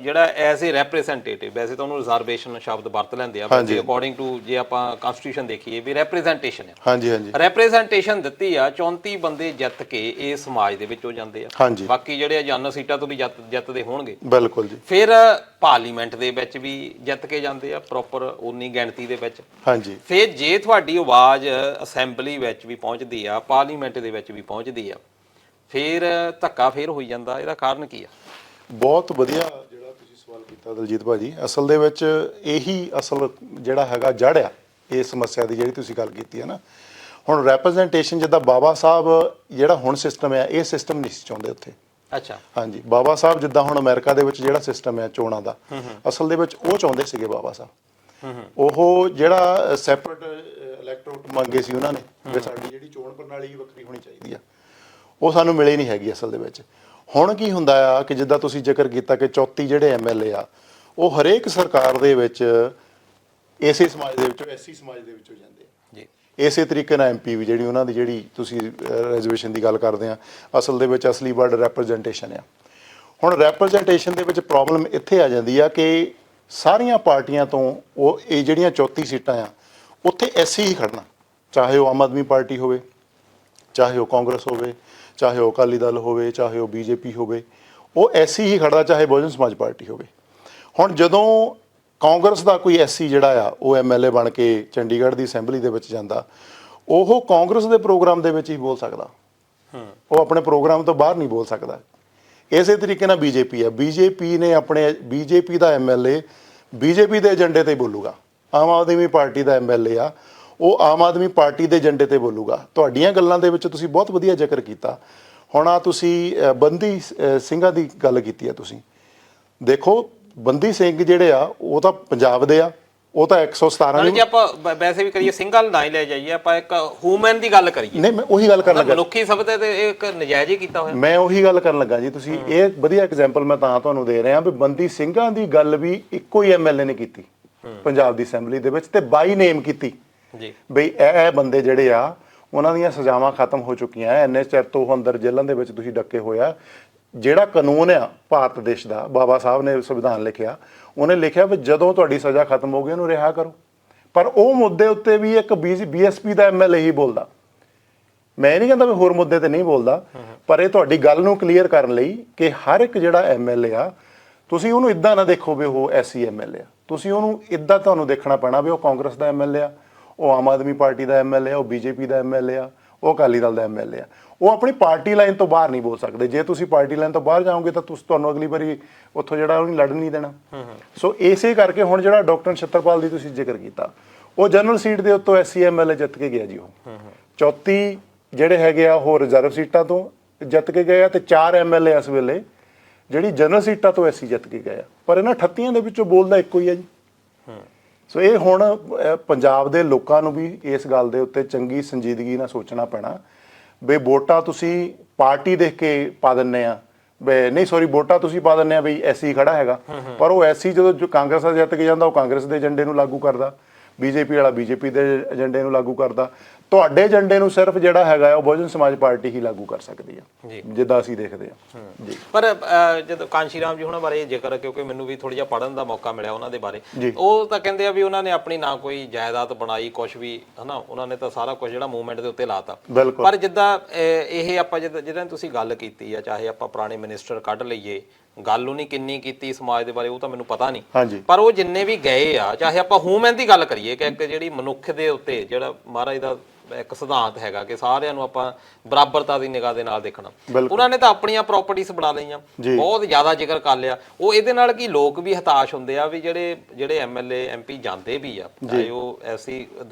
ਜਿਹੜਾ ਐਜ਼ ਏ ਰੈਪਰੈਜ਼ੈਂਟੇਟਿਵ, ਵੈਸੇ ਤਾਂ ਉਹਨੂੰ ਰਿਜ਼ਰਵੇਸ਼ਨ ਸ਼ਬਦ ਵਰਤ ਲੈਂਦੇ ਆ, ਵੈਸੇ ਅਕੋਰਡਿੰਗ ਟੂ ਜੇ ਆਪਾਂ ਕਨਸਟੀਟਿਊਸ਼ਨ ਦੇਖੀਏ ਵੀ ਰੈਪਰੈਜ਼ੈਂਟੇਸ਼ਨ ਆ, ਹਾਂਜੀ ਹਾਂਜੀ, ਰੈਪਰੈਜ਼ੈਂਟੇਸ਼ਨ ਦਿੱਤੀ ਆ, 34 ਬੰਦੇ ਜਿੱਤ ਕੇ ਇਹ ਸਮਾਜ ਦੇ ਵਿੱਚ ਹੋ ਜਾਂਦੇ ਆ। ਹਾਂਜੀ, ਬਾਕੀ ਜਿਹੜੇ ਅਜਾਨਾ ਸੀਟਾਂ ਤੋਂ ਵੀ ਜਿੱਤਦੇ ਹੋਣਗੇ, ਬਿਲਕੁਲ ਜੀ। ਫਿਰ ਪਾਰਲੀਮੈਂਟ ਦੇ ਵਿੱਚ ਵੀ ਜਿੱਤ ਕੇ ਜਾਂਦੇ ਆ ਪ੍ਰੋਪਰ ਉਨੀ ਗਿਣਤੀ ਦੇ ਵਿੱਚ। ਹਾਂਜੀ, ਫਿਰ ਜੇ ਤੁਹਾਡੀ ਆਵਾਜ਼ ਅਸੈਂਬਲੀ ਵਿੱਚ ਵੀ ਪਹੁੰਚਦੀ ਆ, ਪਾਰਲੀਮੈਂਟ ਦੇ ਵਿੱਚ ਵੀ ਪਹੁੰਚਦੀ ਆ, ਫਿਰ ਧੱਕਾ ਫੇਰ ਹੋਈ ਜਾਂਦਾ। ਇਹਦਾ ਕਾਰਨ ਕੀ ਆ? ਬਹੁਤ ਵਧੀਆ ਜਿਹੜਾ ਤੁਸੀਂ ਸਵਾਲ ਕੀਤਾ ਦਲਜੀਤ ਭਾਜੀ। ਅਸਲ ਦੇ ਵਿੱਚ ਇਹੀ ਅਸਲ ਜਿਹੜਾ ਹੈਗਾ ਜੜ ਆ ਇਸ ਸਮੱਸਿਆ ਦੀ ਜਿਹੜੀ ਤੁਸੀਂ ਗੱਲ ਕੀਤੀ ਹੈ ਨਾ। ਹੁਣ ਰੈਪਰੈਜ਼ੈਂਟੇਸ਼ਨ ਜਿੱਦਾਂ ਬਾਬਾ ਸਾਹਿਬ ਜਿਹੜਾ ਹੁਣ ਸਿਸਟਮ ਆ, ਇਹ ਸਿਸਟਮ ਨਹੀਂ ਸੀ ਚਾਹੁੰਦੇ ਉੱਥੇ। ਅੱਛਾ, ਹਾਂਜੀ, ਬਾਬਾ ਸਾਹਿਬ ਜਿੱਦਾਂ ਹੁਣ ਅਮਰੀਕਾ ਦੇ ਵਿੱਚ ਜਿਹੜਾ ਸਿਸਟਮ ਹੈ ਚੋਣਾਂ ਦਾ, ਅਸਲ ਦੇ ਵਿੱਚ ਉਹ ਚਾਹੁੰਦੇ ਸੀਗੇ ਬਾਬਾ ਸਾਹਿਬ। ਉਹ ਜਿਹੜਾ ਸੈਪਰੇਟ ਇਲੈਕਟੋਰੇਟ ਮੰਗੇ ਸੀ ਉਹਨਾਂ ਨੇ ਵੀ ਸਾਡੀ ਜਿਹੜੀ ਚੋਣ ਪ੍ਰਣਾਲੀ ਵੱਖਰੀ ਹੋਣੀ ਚਾਹੀਦੀ ਆ, ਉਹ ਸਾਨੂੰ ਮਿਲੇ ਨਹੀਂ ਹੈਗੀ ਅਸਲ ਦੇ ਵਿੱਚ। ਹੁਣ ਕੀ ਹੁੰਦਾ ਆ ਕਿ ਜਿੱਦਾਂ ਤੁਸੀਂ ਜ਼ਿਕਰ ਕੀਤਾ ਕਿ 34 ਜਿਹੜੇ ਐਮਐਲਏ ਆ, ਉਹ ਹਰੇਕ ਸਰਕਾਰ ਦੇ ਵਿੱਚ ਇਸੇ ਸਮਾਜ ਦੇ ਵਿੱਚੋਂ, ਐਸੀ ਸਮਾਜ ਦੇ ਵਿੱਚੋਂ ਜਾਂਦੇ ਆ ਜੀ। ਇਸੇ ਤਰੀਕੇ ਨਾਲ ਐਮਪੀ ਵੀ ਜਿਹੜੀ ਉਹਨਾਂ ਦੀ ਜਿਹੜੀ ਤੁਸੀਂ ਰਿਜ਼ਰਵੇਸ਼ਨ ਦੀ ਗੱਲ ਕਰਦੇ ਆ, ਅਸਲ ਦੇ ਵਿੱਚ ਅਸਲੀ ਵਰਡ ਰੈਪਰੈਜ਼ੈਂਟੇਸ਼ਨ ਆ। ਹੁਣ ਰੈਪਰੈਜ਼ੈਂਟੇਸ਼ਨ ਦੇ ਵਿੱਚ ਪ੍ਰੋਬਲਮ ਇੱਥੇ ਆ ਜਾਂਦੀ ਆ ਕਿ ਸਾਰੀਆਂ ਪਾਰਟੀਆਂ ਤੋਂ ਉਹ ਇਹ ਜਿਹੜੀਆਂ 34 ਸੀਟਾਂ ਆ, ਉੱਥੇ ਐਸੀ ਹੀ ਖੜਨਾ, ਚਾਹੇ ਉਹ ਆਮ ਆਦਮੀ ਪਾਰਟੀ ਹੋਵੇ, ਚਾਹੇ ਉਹ ਕਾਂਗਰਸ ਹੋਵੇ, ਚਾਹੇ ਉਹ ਅਕਾਲੀ ਦਲ ਹੋਵੇ, ਚਾਹੇ ਉਹ ਬੀਜੇਪੀ ਹੋਵੇ, ਉਹ ਐਸੀ ਹੀ ਖੜਦਾ, ਚਾਹੇ ਬਹੁਜਨ ਸਮਾਜ ਪਾਰਟੀ ਹੋਵੇ। ਹੁਣ ਜਦੋਂ ਕਾਂਗਰਸ ਦਾ ਕੋਈ ਐਸੀ ਜਿਹੜਾ ਆ ਉਹ ਐਮਐਲਏ ਬਣ ਕੇ ਚੰਡੀਗੜ੍ਹ ਦੀ ਅਸੈਂਬਲੀ ਦੇ ਵਿੱਚ ਜਾਂਦਾ, ਉਹ ਕਾਂਗਰਸ ਦੇ ਪ੍ਰੋਗਰਾਮ ਦੇ ਵਿੱਚ ਹੀ ਬੋਲ ਸਕਦਾ, ਉਹ ਆਪਣੇ ਪ੍ਰੋਗਰਾਮ ਤੋਂ ਬਾਹਰ ਨਹੀਂ ਬੋਲ ਸਕਦਾ। ਇਸੇ ਤਰੀਕੇ ਨਾਲ ਬੀਜੇਪੀ ਆ, ਬੀਜੇਪੀ ਨੇ ਆਪਣੇ ਬੀਜੇਪੀ ਦਾ ਐਮਐਲਏ ਬੀਜੇਪੀ ਦੇ ਏਜੰਡੇ ਤੇ ਬੋਲੂਗਾ। ਆਮ ਆਦਮੀ ਪਾਰਟੀ ਦਾ ਐਮਐਲਏ ਆ, ਉਹ ਆਮ ਆਦਮੀ ਪਾਰਟੀ ਦੇ ਏਜੰਡੇ ਤੇ ਬੋਲੂਗਾ। ਤੁਹਾਡੀਆਂ ਗੱਲਾਂ ਦੇ ਵਿੱਚ ਤੁਸੀਂ ਬਹੁਤ ਵਧੀਆ ਜ਼ਿਕਰ ਕੀਤਾ। ਹੁਣ ਆ ਤੁਸੀਂ ਬੰਦੀ ਸਿੰਘਾਂ ਦੀ ਗੱਲ ਕੀਤੀ ਆ, ਤੁਸੀਂ ਦੇਖੋ ਬੰਦੀ ਸਿੰਘ ਜਿਹੜੇ ਆ ਉਹ ਤਾਂ ਪੰਜਾਬ ਦੇ ਆ, ਉਹ ਤਾਂ 117 ਜੇ ਆਪਾਂ ਵੈਸੇ ਵੀ ਕਰੀਏ ਸਿੰਘਾਂ ਨਾ ਹੀ ਲੈ ਜਾਈਏ, ਆਪਾਂ ਇੱਕ ਹਿਊਮਨ ਦੀ ਗੱਲ ਕਰੀਏ। ਨਹੀਂ, ਮੈਂ ਉਹੀ ਗੱਲ ਕਰਨ ਲੱਗਾ, ਮਨੁੱਖੀ ਸਭਿਅਤਾ ਤੇ ਇਹ ਇੱਕ ਨਜਾਇਜ਼ ਹੀ ਕੀਤਾ ਹੋਇਆ। ਮੈਂ ਉਹੀ ਗੱਲ ਕਰਨ ਲੱਗਾ ਜੀ। ਤੁਸੀਂ ਇਹ ਵਧੀਆ ਐਗਜ਼ਾਮਪਲ ਮੈਂ ਤਾਂ ਤੁਹਾਨੂੰ ਦੇ ਰਿਹਾ ਵੀ ਬੰਦੀ ਸਿੰਘਾਂ ਦੀ ਗੱਲ ਵੀ ਇੱਕੋ ਹੀ ਐਮਐਲਏ ਨੇ ਕੀਤੀ ਪੰਜਾਬ ਦੀ ਅਸੈਂਬਲੀ ਦੇ ਵਿੱਚ, ਤੇ ਬਾਈ ਨੇਮ ਕੀਤੀ ਜੀ ਬਈ ਇਹ ਬੰਦੇ ਜਿਹੜੇ ਆ ਉਹਨਾਂ ਦੀਆਂ ਸਜ਼ਾਵਾਂ ਖਤਮ ਹੋ ਚੁੱਕੀਆਂ, ਐਨੇ ਚਿਰ ਤੋਂ ਅੰਦਰ ਜੇਲ੍ਹਾਂ ਦੇ ਵਿੱਚ ਤੁਸੀਂ ਡੱਕੇ ਹੋਇਆ। ਜਿਹੜਾ ਕਾਨੂੰਨ ਆ ਭਾਰਤ ਦੇਸ਼ ਦਾ, ਬਾਬਾ ਸਾਹਿਬ ਨੇ ਸੰਵਿਧਾਨ ਲਿਖਿਆ, ਉਹਨੇ ਲਿਖਿਆ ਵੀ ਜਦੋਂ ਤੁਹਾਡੀ ਸਜ਼ਾ ਖਤਮ ਹੋ ਗਈ ਉਹਨੂੰ ਰਿਹਾ ਕਰੋ। ਪਰ ਉਹ ਮੁੱਦੇ ਉੱਤੇ ਵੀ ਇੱਕ ਬੀਐਸਪੀ ਦਾ ਐਮਐਲਏ ਹੀ ਬੋਲਦਾ। ਮੈਂ ਨਹੀਂ ਕਹਿੰਦਾ ਵੀ ਹੋਰ ਮੁੱਦੇ ਤੇ ਨਹੀਂ ਬੋਲਦਾ, ਪਰ ਇਹ ਤੁਹਾਡੀ ਗੱਲ ਨੂੰ ਕਲੀਅਰ ਕਰਨ ਲਈ ਕਿ ਹਰ ਇੱਕ ਜਿਹੜਾ ਐਮਐਲਏ ਆ, ਤੁਸੀਂ ਉਹਨੂੰ ਇਦਾਂ ਨਾ ਦੇਖੋ ਵੀ ਉਹ ਐਸੀ ਐਮਐਲਏ ਆ, ਤੁਸੀਂ ਉਹਨੂੰ ਇਦਾਂ ਤੁਹਾਨੂੰ ਦੇਖਣਾ ਪੈਣਾ ਵੀ ਉਹ ਕਾਂਗਰਸ ਦਾ ਐਮਐਲਏ ਆ, ਉਹ ਆਮ ਆਦਮੀ ਪਾਰਟੀ ਦਾ ਐਮਐਲਏ ਆ, ਉਹ ਬੀਜੇਪੀ ਦਾ ਐਮਐਲਏ ਆ, ਉਹ ਅਕਾਲੀ ਦਲ ਦਾ ਐਮਐਲਏ ਆ। ਉਹ ਆਪਣੀ ਪਾਰਟੀ ਲਾਈਨ ਤੋਂ ਬਾਹਰ ਨਹੀਂ ਬੋਲ ਸਕਦੇ। ਜੇ ਤੁਸੀਂ ਪਾਰਟੀ ਲਾਈਨ ਤੋਂ ਬਾਹਰ ਜਾਓਗੇ ਤਾਂ ਤੁਹਾਨੂੰ ਅਗਲੀ ਵਾਰੀ ਉੱਥੋਂ ਜਿਹੜਾ ਉਹਨੂੰ ਲੜਨ ਨਹੀਂ ਦੇਣਾ। ਸੋ ਇਸੇ ਕਰਕੇ ਹੁਣ ਜਿਹੜਾ ਡਾਕਟਰ ਨਛੱਤਰਪਾਲ ਦੀ ਤੁਸੀਂ ਜ਼ਿਕਰ ਕੀਤਾ, ਉਹ ਜਨਰਲ ਸੀਟ ਦੇ ਉੱਤੋਂ ਐਸਸੀ ਐਮਐਲਏ ਜਿੱਤ ਕੇ ਗਿਆ ਜੀ। ਉਹ 34 ਜਿਹੜੇ ਹੈਗੇ ਆ ਉਹ ਰਿਜ਼ਰਵ ਸੀਟਾਂ ਤੋਂ ਜਿੱਤ ਕੇ ਗਏ ਆ, ਤੇ 4 ਐਮਐਲਏ ਇਸ ਵੇਲੇ ਜਿਹੜੀ ਜਨਰਲ ਸੀਟਾਂ ਤੋਂ ਐਸਸੀ ਜਿੱਤ ਕੇ ਗਏ ਆ। ਪਰ ਇਹਨਾਂ 38 ਦੇ ਵਿੱਚੋਂ ਬੋਲਦਾ ਇੱਕੋ ਹੀ ਆ ਜੀ। ਸੋ ਇਹ ਹੁਣ ਪੰਜਾਬ ਦੇ ਲੋਕਾਂ ਨੂੰ ਵੀ ਇਸ ਗੱਲ ਦੇ ਉੱਤੇ ਚੰਗੀ ਸੰਜੀਦਗੀ ਨਾਲ ਸੋਚਣਾ ਪੈਣਾ ਵੀ ਵੋਟਾਂ ਤੁਸੀਂ ਪਾਰਟੀ ਦੇਖ ਕੇ ਪਾ ਦਿੰਦੇ ਆ, ਵੀ ਨਹੀਂ ਸੌਰੀ ਵੋਟਾਂ ਤੁਸੀਂ ਪਾ ਦਿੰਦੇ ਆ ਵੀ ਐਸੀ ਖੜਾ ਹੈਗਾ, ਪਰ ਉਹ ਐਸੀ ਜਦੋਂ ਜੋ ਕਾਂਗਰਸ ਦਾ ਜਿੱਤ ਕੇ ਜਾਂਦਾ ਉਹ ਕਾਂਗਰਸ ਦੇ ਏਜੰਡੇ ਨੂੰ ਲਾਗੂ ਕਰਦਾ, ਬੀਜੇਪੀ ਵਾਲਾ ਬੀਜੇਪੀ ਦੇ ਏਜੰਡੇ ਨੂੰ ਲਾਗੂ ਕਰਦਾ। ਤੁਹਾਡੇ ਏਜੰਡੇ ਨੂੰ ਸਿਰਫ ਜਿਹੜਾ ਹੈਗਾ ਉਹ ਬਹੁਜਨ ਸਮਾਜ ਪਾਰਟੀ ਹੀ ਲਾਗੂ ਕਰ ਸਕਦੀ ਆ, ਜਿੱਦਾਂ ਅਸੀਂ ਦੇਖਦੇ ਆ ਜੀ। ਪਰ ਜਦੋਂ ਕਾਂਸ਼ੀ ਰਾਮ ਜੀ ਉਹਨਾਂ ਬਾਰੇ ਜ਼ਿਕਰ, ਕਿਉਂਕਿ ਮੈਨੂੰ ਵੀ ਥੋੜਾ ਜਿਹਾ ਪੜਨ ਦਾ ਮੌਕਾ ਮਿਲਿਆ ਉਹਨਾਂ ਦੇ ਬਾਰੇ, ਉਹ ਤਾਂ ਕਹਿੰਦੇ ਆ ਵੀ ਉਹਨਾਂ ਨੇ ਆਪਣੀ ਨਾ ਕੋਈ ਜਾਇਦਾਦ ਬਣਾਈ ਕੁਛ ਵੀ, ਹਨਾ, ਉਹਨਾਂ ਨੇ ਤਾਂ ਸਾਰਾ ਕੁਝ ਜਿਹੜਾ ਮੂਵਮੈਂਟ ਦੇ ਉੱਤੇ ਲਾਤਾ। ਪਰ ਜਿੱਦਾਂ ਇਹ ਆਪਾਂ ਜਿੱਦਾਂ ਤੁਸੀਂ ਗੱਲ ਕੀਤੀ ਆ, ਚਾਹੇ ਆਪਾਂ ਪੁਰਾਣੇ ਮਿਨਿਸਟਰ ਕੱਢ ਲਈਏ, ਗੱਲ ਉਹਨੇ ਕਿੰਨੀ ਕੀਤੀ ਸਮਾਜ ਦੇ ਬਾਰੇ ਉਹ ਤਾਂ ਮੈਨੂੰ ਪਤਾ ਨਹੀਂ, ਪਰ ਉਹ ਜਿੰਨੇ ਵੀ ਗਏ ਆ, ਚਾਹੇ ਆਪਾਂ ਹਿਊਮਨ ਦੀ ਗੱਲ ਕਰੀਏ ਕਿ ਇੱਕ ਜਿਹੜੀ ਮਨੁੱਖ ਦੇ ਉੱਤੇ ਜਿਹੜਾ ਮਹਾਰਾਜ ਦਾ ਇੱਕ ਸਿਧਾਂਤ ਹੈਗਾ ਕਿ ਸਾਰਿਆਂ ਨੂੰ ਆਪਾਂ ਬਰਾਬਰਤਾ ਦੀ ਨਿਗਾਹ ਦੇ ਨਾਲ ਦੇਖਣਾ, ਉਹਨਾਂ ਨੇ ਤਾਂ ਆਪਣੀਆਂ ਪ੍ਰਾਪਰਟੀਆਂ ਬਣਾ ਲਈਆਂ, ਬਹੁਤ ਜ਼ਿਆਦਾ ਜ਼ਿਕਰ ਕਰ ਲਿਆ। ਉਹ ਇਹਦੇ ਨਾਲ ਕੀ ਲੋਕ ਵੀ ਹਤਾਸ਼ ਹੁੰਦੇ ਆ ਵੀ ਜਿਹੜੇ ਐਮਐਲਏ ਐਮਪੀ ਜਾਂਦੇ ਵੀ ਆ, ਚਾਹੇ ਉਹ ਐਸੀ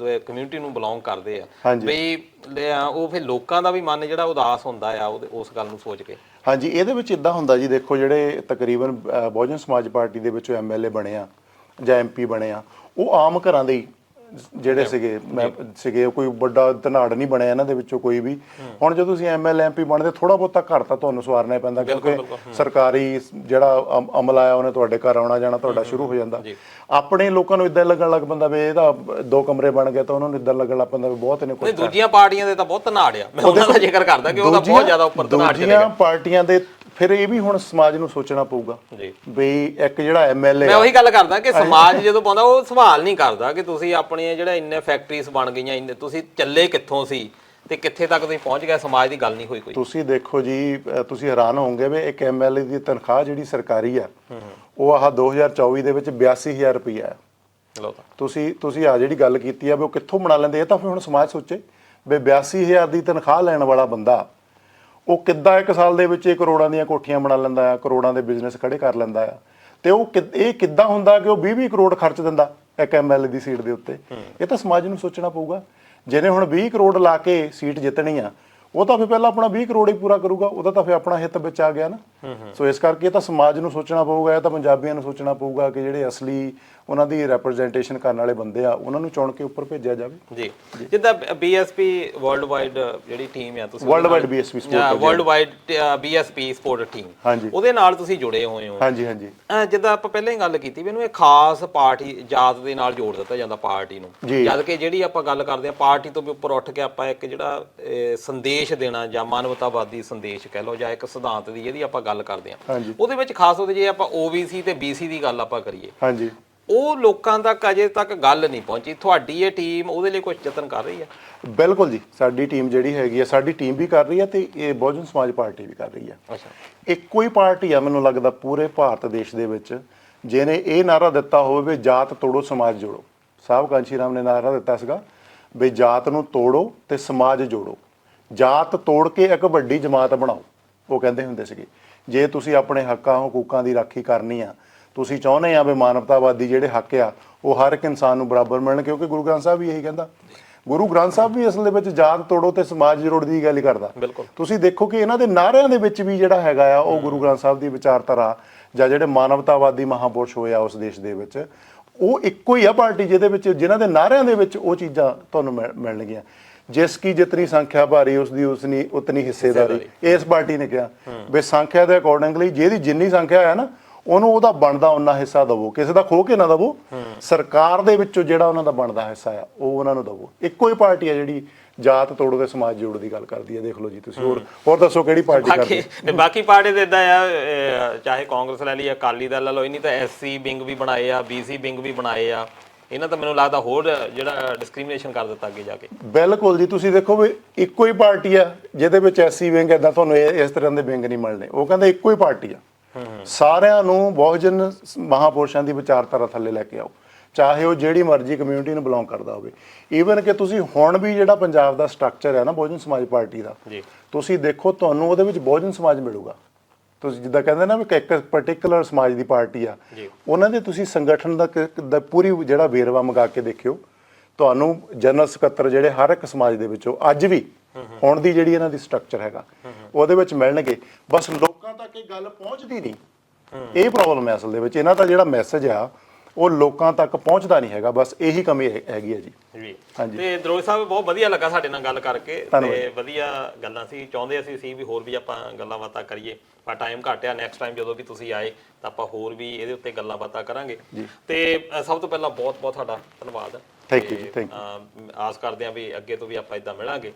ਕਮਿਊਨਿਟੀ ਨੂੰ ਬਿਲੋਂਗ ਕਰਦੇ ਆ, ਬਈ ਉਹ ਫਿਰ ਲੋਕਾਂ ਦਾ ਵੀ ਮਨ ਜਿਹੜਾ ਉਦਾਸ ਹੁੰਦਾ ਆ ਉਸ ਗੱਲ ਨੂੰ ਸੋਚ ਕੇ। ਹਾਂਜੀ, ਇਹਦੇ ਵਿੱਚ ਇਦਾਂ ਹੁੰਦਾ ਜੀ, ਦੇਖੋ ਜਿਹੜੇ ਤਕਰੀਬਨ ਬਹੁਜਨ ਸਮਾਜ ਪਾਰਟੀ ਦੇ ਵਿੱਚੋਂ ਐਮਐਲਏ ਬਣੇ ਆ ਜਾਂ ਐਮਪੀ ਬਣੇ ਆ, ਉਹ ਆਮ ਘਰਾਂ ਦੇ ਜਿਹੜੇ ਸੀਗੇ ਕੋਈ ਵੱਡਾ ਧਨਾੜ ਨਹੀਂ ਬਣਿਆ ਇਹਨਾਂ ਦੇ ਵਿੱਚੋਂ ਕੋਈ ਵੀ। ਹੁਣ ਜਦੋਂ ਤੁਸੀਂ ਐਮਐਲਏ ਐਮਪੀ ਬਣਦੇ ਥੋੜਾ ਬਹੁਤਾ ਘਰ ਤਾਂ ਤੁਹਾਨੂੰ ਸਵਾਰਨਾ ਪੈਂਦਾ, ਕਿਉਂਕਿ ਸਰਕਾਰੀ ਜਿਹੜਾ ਅਮਲ ਆਇਆ ਉਹਨੇ ਤੁਹਾਡੇ ਘਰ ਆਉਣਾ ਜਾਣਾ ਤੁਹਾਡਾ ਸ਼ੁਰੂ ਹੋ ਜਾਂਦਾ। ਆਪਣੇ ਲੋਕਾਂ ਨੂੰ ਇਦਾਂ ਲੱਗਣ ਲੱਗ ਪੈਂਦਾ ਵੀ ਇਹਦਾ 2 ਕਮਰੇ ਬਣ ਗਏ, ਤਾਂ ਉਹਨਾਂ ਨੂੰ ਇਦਾਂ ਲੱਗਣ ਲੱਗ ਪੈਂਦਾ ਵੀ ਬਹੁਤ ਇਹਨੇ ਕੁਝ। ਦੂਜੀਆਂ ਪਾਰਟੀਆਂ ਦੇ ਤਾਂ ਬਹੁਤ ਧਨਾੜ ਆ, ਮੈਂ ਉਹਨਾਂ ਦਾ ਜ਼ਿਕਰ ਕਰਦਾ ਕਿ ਉਹਦਾ ਬਹੁਤ ਜ਼ਿਆਦਾ ਉੱਪਰ ਧਨਾੜ ਚਲੇਗਾ। ਦੂਜੀਆਂ ਪਾਰਟੀਆਂ ਦੇ ਫਿਰ ਇਹ ਵੀ ਹੁਣ ਸਮਾਜ ਨੂੰ ਸੋਚਣਾ ਪਊਗਾ ਵੀ ਇੱਕ ਜਿਹੜਾ ਐਮਐਲਏ, ਮੈਂ ਉਹੀ ਗੱਲ ਕਰਦਾ ਕਿ ਸਮਾਜ ਜਦੋਂ ਪਾਉਂਦਾ ਉਹ ਸਵਾਲ ਨਹੀਂ ਕਰਦਾ ਕਿ ਤੁਸੀਂ ਆਪਣੀਆਂ ਜਿਹੜਾ ਇੰਨੇ ਫੈਕਟਰੀਜ਼ ਬਣ ਗਈਆਂ, ਇੰਨੇ ਤੁਸੀਂ ਚੱਲੇ ਕਿੱਥੋਂ ਸੀ ਤੇ ਕਿੱਥੇ ਤੱਕ ਤੁਸੀਂ ਪਹੁੰਚ ਗਏ, ਸਮਾਜ ਦੀ ਗੱਲ ਨਹੀਂ ਹੋਈ ਕੋਈ। ਤੁਸੀਂ ਦੇਖੋ ਜੀ, ਤੁਸੀਂ ਹੈਰਾਨ ਹੋਵੋਗੇ ਵੀ ਇੱਕ ਐਮਐਲਏ ਦੀ ਤਨਖਾਹ ਜਿਹੜੀ ਸਰਕਾਰੀ ਆ ਉਹ ਆਹ 2024 ਦੇ ਵਿੱਚ 82,000 ਰੁਪਈਆ ਹੈ। ਤੁਸੀਂ ਆ ਜਿਹੜੀ ਗੱਲ ਕੀਤੀ ਆ ਵੀ ਉਹ ਕਿੱਥੋਂ ਬਣਾ ਲੈਂਦੇ, ਇਹ ਤਾਂ ਫਿਰ ਹੁਣ ਸਮਾਜ ਸੋਚੇ ਵੀ 82,000 ਦੀ ਤਨਖਾਹ ਲੈਣ ਵਾਲਾ ਬੰਦਾ ਉਹ ਕਿੱਦਾਂ 1 ਸਾਲ ਦੇ ਵਿੱਚ ਕਰੋੜਾਂ ਦੀਆਂ ਕੋਠੀਆਂ ਬਣਾ ਲੈਂਦਾ ਆ, ਕਰੋੜਾਂ ਦੇ ਬਿਜ਼ਨਸ ਖੜੇ ਕਰ ਲੈਂਦਾ ਆ। ਤੇ ਉਹ ਇਹ ਕਿੱਦਾਂ ਹੁੰਦਾ ਕਿ ਉਹ 20-20 ਕਰੋੜ ਖਰਚ ਦਿੰਦਾ ਇੱਕ ਐਮਐਲਏ ਦੀ ਸੀਟ ਦੇ ਉੱਤੇ। ਇਹ ਤਾਂ ਸਮਾਜ ਨੂੰ ਸੋਚਣਾ ਪਊਗਾ। ਜਿਹਨੇ ਹੁਣ 20 ਕਰੋੜ ਲਾ ਕੇ ਸੀਟ ਜਿੱਤਣੀ ਆ ਉਹ ਤਾਂ ਫਿਰ ਪਹਿਲਾਂ ਆਪਣਾ 20 ਕਰੋੜ ਹੀ ਪੂਰਾ ਕਰੂਗਾ, ਉਹਦਾ ਤਾਂ ਫਿਰ ਆਪਣਾ ਹਿੱਤ ਵਿੱਚ ਆ ਗਿਆ ਨਾ। ਸੋ ਇਸ ਕਰਕੇ ਇਹ ਤਾਂ ਸਮਾਜ ਨੂੰ ਸੋਚਣਾ ਪਊਗਾ, ਇਹ ਤਾਂ ਪੰਜਾਬੀਆਂ ਨੂੰ ਸੋਚਣਾ ਪਊਗਾ ਕਿ ਜਿਹੜੇ ਅਸਲੀ ਉਹਨਾਂ ਦੀ ਰੈਪਰੈਜ਼ੈਂਟੇਸ਼ਨ ਕਰਨ ਵਾਲੇ ਬੰਦੇ ਆ ਉਹਨਾਂ ਨੂੰ ਚੁਣ ਕੇ ਉੱਪਰ ਭੇਜਿਆ ਜਾਵੇ। ਜੀ, ਜਿੱਦਾਂ ਬੀਐਸਪੀ ਵਰਲਡ ਵਾਈਡ ਜਿਹੜੀ ਟੀਮ ਆ, ਤੁਸੀਂ world wide BSP support, world wide BSP support team, ਉਹਦੇ ਨਾਲ ਤੁਸੀਂ ਜੁੜੇ ਹੋਏ ਹੋ। ਹਾਂਜੀ ਹਾਂਜੀ। ਜਿੱਦਾਂ ਆਪਾਂ ਪਹਿਲਾਂ ਹੀ ਗੱਲ ਕੀਤੀ ਵੀ ਇਹਨੂੰ ਇਹ ਖਾਸ ਪਾਰਟੀ ਜਾਤ ਦੇ ਨਾਲ ਜੋੜ ਦਿੱਤਾ ਜਾਂਦਾ ਪਾਰਟੀ ਨੂੰ, ਜਦ ਕਿ ਜਿਹੜੀ ਆਪਾਂ ਗੱਲ ਕਰਦੇ ਆ ਪਾਰਟੀ ਤੋਂ ਵੀ ਉੱਪਰ ਉੱਠ ਕੇ ਆਪਾਂ ਇੱਕ ਜਿਹੜਾ ਸੰਦੇਸ਼ ਦੇਣਾ ਜਾਂ ਮਾਨਵਤਾਵਾਦੀ ਸੰਦੇਸ਼ ਕਹਿ ਲਓ ਜਾਂ ਇੱਕ ਸਿਧਾਂਤ ਦੀ ਜਿਹਦੀ ਆਪਾਂ ਗੱਲ ਕਰਦੇ ਆ, ਉਹਦੇ ਵਿੱਚ ਖਾਸ ਉਹਦੇ ਜੇ ਆਪਾਂ ਓਬੀਸੀ ਤੇ ਬੀਸੀ ਦੀ ਗੱਲ ਆਪਾਂ ਕਰੀਏ, ਹਾਂਜੀ, ਉਹ ਲੋਕਾਂ ਤੱਕ ਅਜੇ ਤੱਕ ਗੱਲ ਨਹੀਂ ਪਹੁੰਚੀ। ਤੁਹਾਡੀ ਇਹ ਟੀਮ ਉਹਦੇ ਲਈ ਕੁਝ ਯਤਨ ਕਰ ਰਹੀ ਹੈ? ਬਿਲਕੁਲ ਜੀ, ਸਾਡੀ ਟੀਮ ਜਿਹੜੀ ਹੈਗੀ ਆ, ਸਾਡੀ ਟੀਮ ਵੀ ਕਰ ਰਹੀ ਹੈ ਤੇ ਇਹ ਬਹੁਜਨ ਸਮਾਜ ਪਾਰਟੀ ਵੀ ਕਰ ਰਹੀ ਹੈ। ਅੱਛਾ, ਇੱਕੋ ਹੀ ਪਾਰਟੀ ਆ ਮੈਨੂੰ ਲੱਗਦਾ ਪੂਰੇ ਭਾਰਤ ਦੇਸ਼ ਦੇ ਵਿੱਚ ਜਿਹਨੇ ਇਹ ਨਾਰਾ ਦਿੱਤਾ ਹੋਵੇ ਵੀ ਜਾਤ ਤੋੜੋ ਸਮਾਜ ਜੋੜੋ। ਸਾਹਿਬ ਕਾਂਸ਼ੀ ਰਾਮ ਨੇ ਨਾਰਾ ਦਿੱਤਾ ਸੀਗਾ ਵੀ ਜਾਤ ਨੂੰ ਤੋੜੋ ਤੇ ਸਮਾਜ ਜੋੜੋ, ਜਾਤ ਤੋੜ ਕੇ ਇੱਕ ਵੱਡੀ ਜਮਾਤ ਬਣਾਓ। ਉਹ ਕਹਿੰਦੇ ਹੁੰਦੇ ਸੀਗੇ ਜੇ ਤੁਸੀਂ ਆਪਣੇ ਹੱਕਾਂ ਹਕੂਕਾਂ ਦੀ ਰਾਖੀ ਕਰਨੀ ਆ, ਤੁਸੀਂ ਚਾਹੁੰਦੇ ਆ ਵੀ ਮਾਨਵਤਾਵਾਦੀ ਜਿਹੜੇ ਹੱਕ ਆ ਉਹ ਹਰ ਇੱਕ ਇਨਸਾਨ ਨੂੰ ਬਰਾਬਰ ਮਿਲਣ, ਕਿਉਂਕਿ ਗੁਰੂ ਗ੍ਰੰਥ ਸਾਹਿਬ ਵੀ ਇਹੀ ਕਹਿੰਦਾ। ਗੁਰੂ ਗ੍ਰੰਥ ਸਾਹਿਬ ਵੀ ਅਸਲ ਦੇ ਵਿੱਚ ਜਾਤ ਤੋੜੋ ਤੇ ਸਮਾਜ ਜੋੜੋ ਦੀ ਗੱਲ ਕਰਦਾ। ਤੁਸੀਂ ਦੇਖੋ ਕਿ ਇਹਨਾਂ ਦੇ ਨਾਅਰਿਆਂ ਦੇ ਵਿੱਚ ਵੀ ਜਿਹੜਾ ਹੈਗਾ ਆ ਉਹ ਗੁਰੂ ਗ੍ਰੰਥ ਸਾਹਿਬ ਦੀ ਵਿਚਾਰਧਾਰਾ ਜਾਂ ਜਿਹੜੇ ਮਾਨਵਤਾਵਾਦੀ ਮਹਾਪੁਰਸ਼ ਹੋਏ ਆ ਉਸ ਦੇਸ਼ ਦੇ ਵਿੱਚ, ਉਹ ਇੱਕੋ ਹੀ ਆ ਪਾਰਟੀ ਜਿਹਦੇ ਵਿੱਚ ਜਿਨ੍ਹਾਂ ਦੇ ਨਾਅਰਿਆਂ ਦੇ ਵਿੱਚ ਉਹ ਚੀਜ਼ਾਂ ਤੁਹਾਨੂੰ ਮਿਲਣਗੀਆਂ। ਜਿਸ ਕੀ ਜਿਤਨੀ ਸੰਖਿਆ ਭਾਰੀ ਉਸਦੀ ਉਤਨੀ ਹਿੱਸੇਦਾਰੀ, ਇਸ ਪਾਰਟੀ ਨੇ ਕਿਹਾ ਵੀ ਸੰਖਿਆ ਦੇ ਅਕੋਰਡਿੰਗਲੀ ਜਿਹਦੀ ਜਿੰਨੀ ਸੰਖਿਆ ਹੈ ਨਾ ਉਹਨੂੰ ਉਹਦਾ ਬਣਦਾ ਉਹਨਾਂ ਹਿੱਸਾ ਦਵੋ, ਕਿਸੇ ਦਾ ਖੋ ਕੇ ਨਾ ਦਵੋ। ਸਰਕਾਰ ਦੇ ਵਿੱਚੋਂ ਜਿਹੜਾ ਉਹਨਾਂ ਦਾ ਬਣਦਾ ਹਿੱਸਾ ਆ ਉਹ ਉਹਨਾਂ ਨੂੰ ਦਵੋ। ਇੱਕੋ ਹੀ ਪਾਰਟੀ ਆ ਜਿਹੜੀ ਜਾਤ ਤੋੜੋ ਤੇ ਸਮਾਜ ਜੋੜੋ ਦੀ ਗੱਲ ਕਰਦੀ ਹੈ। ਦੇਖ ਲਓ ਜੀ ਤੁਸੀਂ, ਹੋਰ ਦੱਸੋ ਕਿਹੜੀ ਪਾਰਟੀ ਕਰਦੀ ਹੈ? ਬਾਕੀ ਪਾਰਟੀ ਦੇ ਇਦਾਂ ਆ, ਚਾਹੇ ਕਾਂਗਰਸ ਲੈ ਲਈ, ਅਕਾਲੀ ਦਲ ਲੈ ਲਓ, ਨਹੀਂ ਤਾਂ ਐਸਸੀ ਵਿੰਗ ਵੀ ਬਣਾਏ ਆ, ਬੀਸੀ ਵਿੰਗ ਵੀ ਬਣਾਏ ਆ। ਇਹਨਾਂ ਤਾਂ ਮੈਨੂੰ ਲੱਗਦਾ ਹੋਰ ਜਿਹੜਾ ਡਿਸਕ੍ਰਿਮੀਨੇਸ਼ਨ ਕਰ ਦਿੱਤਾ ਅੱਗੇ ਜਾ ਕੇ। ਬਿਲਕੁਲ ਜੀ, ਤੁਸੀਂ ਦੇਖੋ ਵੀ ਇੱਕੋ ਹੀ ਪਾਰਟੀ ਆ ਜਿਹਦੇ ਵਿੱਚ ਐਸਸੀ ਵਿੰਗ ਏਦਾਂ ਤੁਹਾਨੂੰ ਇਸ ਤਰ੍ਹਾਂ ਦੇ ਵਿੰਗ ਨਹੀਂ ਮਿਲਣੇ। ਉਹ ਕਹਿੰਦੇ ਇੱਕੋ ਹੀ ਪਾਰਟੀ ਆ, ਸਾਰਿਆਂ ਨੂੰ ਬਹੁਜਨ ਮਹਾਪੁਰਸ਼ਾਂ ਦੀ ਵਿਚਾਰਧਾਰਾ ਥੱਲੇ ਲੈ ਕੇ ਆਓ, ਚਾਹੇ ਉਹ ਜਿਹੜੀ ਮਰਜ਼ੀ ਕਮਿਊਨਿਟੀ ਨੂੰ ਬਿਲੋਂਗ ਕਰਦਾ ਹੋਵੇ। ਈਵਨ ਕਿ ਤੁਸੀਂ ਹੁਣ ਵੀ ਜਿਹੜਾ ਪੰਜਾਬ ਦਾ ਸਟਰਕਚਰ ਹੈ ਨਾ ਬਹੁਜਨ ਸਮਾਜ ਪਾਰਟੀ ਦਾ, ਤੁਸੀਂ ਦੇਖੋ ਤੁਹਾਨੂੰ ਉਹਦੇ ਵਿੱਚ ਬਹੁਜਨ ਸਮਾਜ ਮਿਲੂਗਾ। ਤੁਸੀਂ ਜਿੱਦਾਂ ਕਹਿੰਦੇ ਨਾ ਵੀ ਇੱਕ ਪਾਰਟਿਕੂਲਰ ਸਮਾਜ ਦੀ ਪਾਰਟੀ ਆ, ਉਹਨਾਂ ਦੇ ਤੁਸੀਂ ਸੰਗਠਨ ਦਾ ਪੂਰੀ ਜਿਹੜਾ ਵੇਰਵਾ ਮੰਗਾ ਕੇ ਦੇਖਿਓ, ਤੁਹਾਨੂੰ ਜਨਰਲ ਸਕੱਤਰ ਜਿਹੜੇ ਹਰ ਇੱਕ ਸਮਾਜ ਦੇ ਵਿੱਚੋਂ ਅੱਜ ਵੀ ਹੁਣ ਦੀ ਜਿਹੜੀ ਇਹਨਾਂ ਦੀ ਸਟਰਕਚਰ ਹੈਗਾ ਉਹਦੇ ਵਿੱਚ ਮਿਲਣਗੇ। ਬਸ ਲੋਕਾਂ ਤੱਕ ਇਹ ਗੱਲ ਪਹੁੰਚਦੀ ਨਹੀਂ, ਇਹ ਪ੍ਰੋਬਲਮ ਹੈ ਅਸਲ ਦੇ ਵਿੱਚ। ਇਹਨਾਂ ਦਾ ਜਿਹੜਾ ਮੈਸੇਜ ਆ ਉਹ ਲੋਕਾਂ ਤੱਕ ਪਹੁੰਚਦਾ ਨਹੀਂ ਹੈਗਾ, ਬਸ ਇਹੀ ਕਮੀ ਹੈਗੀ ਹੈ ਜੀ। ਹਾਂਜੀ, ਤੇ ਦਰੋਜ ਸਾਹਿਬ ਬਹੁਤ ਵਧੀਆ ਲੱਗਾ ਸਾਡੇ ਨਾਲ ਗੱਲ ਕਰਕੇ, ਤੇ ਵਧੀਆ ਗੱਲਾਂ ਸੀ। ਚਾਹੁੰਦੇ ਸੀ ਵੀ ਹੋਰ ਵੀ ਆਪਾਂ ਗੱਲਾਂ ਬਾਤਾਂ ਕਰੀਏ, ਪਰ ਟਾਈਮ ਘੱਟ ਆ। ਨੈਕਸਟ ਟਾਈਮ ਜਦੋਂ ਵੀ ਤੁਸੀਂ ਆਏ ਤਾਂ ਆਪਾਂ ਹੋਰ ਵੀ ਇਹਦੇ ਉੱਤੇ ਗੱਲਾਂ ਬਾਤਾਂ ਕਰਾਂਗੇ। ਤੇ ਸਭ ਤੋਂ ਪਹਿਲਾਂ ਬਹੁਤ ਬਹੁਤ ਤੁਹਾਡਾ ਧੰਨਵਾਦ। ਥੈਂਕ ਯੂ ਜੀ, ਥੈਂਕ ਯੂ। ਆਸ ਕਰਦੇ ਆ ਵੀ ਅੱਗੇ ਤੋਂ ਵੀ ਆਪਾਂ ਇਦਾਂ ਮਿਲਾਂਗੇ।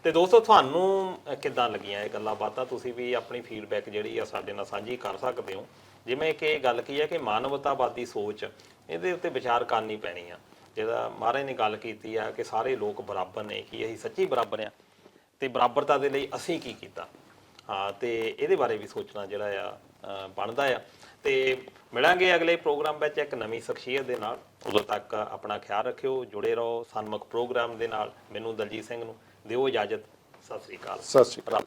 ਤੇ ਦੋਸਤੋ, ਤੁਹਾਨੂੰ ਕਿੱਦਾਂ ਲੱਗੀਆਂ ਇਹ ਗੱਲਾਂ ਬਾਤਾਂ? ਤੁਸੀਂ ਵੀ ਆਪਣੀ ਫੀਡਬੈਕ ਜਿਹੜੀ ਆ ਸਾਡੇ ਨਾਲ ਸਾਂਝੀ ਕਰ ਸਕਦੇ ਹੋ। ਜਿਵੇਂ ਕਿ ਗੱਲ ਕੀ ਹੈ ਕਿ ਮਾਨਵਤਾਵਾਦੀ ਸੋਚ, ਇਹਦੇ ਉੱਤੇ ਵਿਚਾਰ ਕਰਨੀ ਪੈਣੀ ਆ। ਜਿਹਦਾ ਮਹਾਰਾਜ ਨੇ ਗੱਲ ਕੀਤੀ ਆ ਕਿ ਸਾਰੇ ਲੋਕ ਬਰਾਬਰ ਨੇ, ਕਿ ਅਸੀਂ ਸੱਚੀ ਬਰਾਬਰ ਆ, ਤੇ ਬਰਾਬਰਤਾ ਦੇ ਲਈ ਅਸੀਂ ਕੀ ਕੀਤਾ। ਹਾਂ, ਤੇ ਇਹਦੇ ਬਾਰੇ ਵੀ ਸੋਚਣਾ ਜਿਹੜਾ ਆ ਬਣਦਾ ਆ। ਤੇ ਮਿਲਾਂਗੇ ਅਗਲੇ ਪ੍ਰੋਗਰਾਮ ਵਿੱਚ ਇੱਕ ਨਵੀਂ ਸ਼ਖਸੀਅਤ ਦੇ ਨਾਲ। ਉਦੋਂ ਤੱਕ ਆਪਣਾ ਖਿਆਲ ਰੱਖਿਓ, ਜੁੜੇ ਰਹੋ ਸਨਮੁਖ ਪ੍ਰੋਗਰਾਮ ਦੇ ਨਾਲ। ਮੈਨੂੰ ਦਲਜੀਤ ਸਿੰਘ ਨੂੰ ਦਿਓ ਇਜਾਜ਼ਤ। ਸਤਿ ਸ੍ਰੀ ਅਕਾਲ। ਸਤਿ ਸ੍ਰੀ ਅਕਾਲ।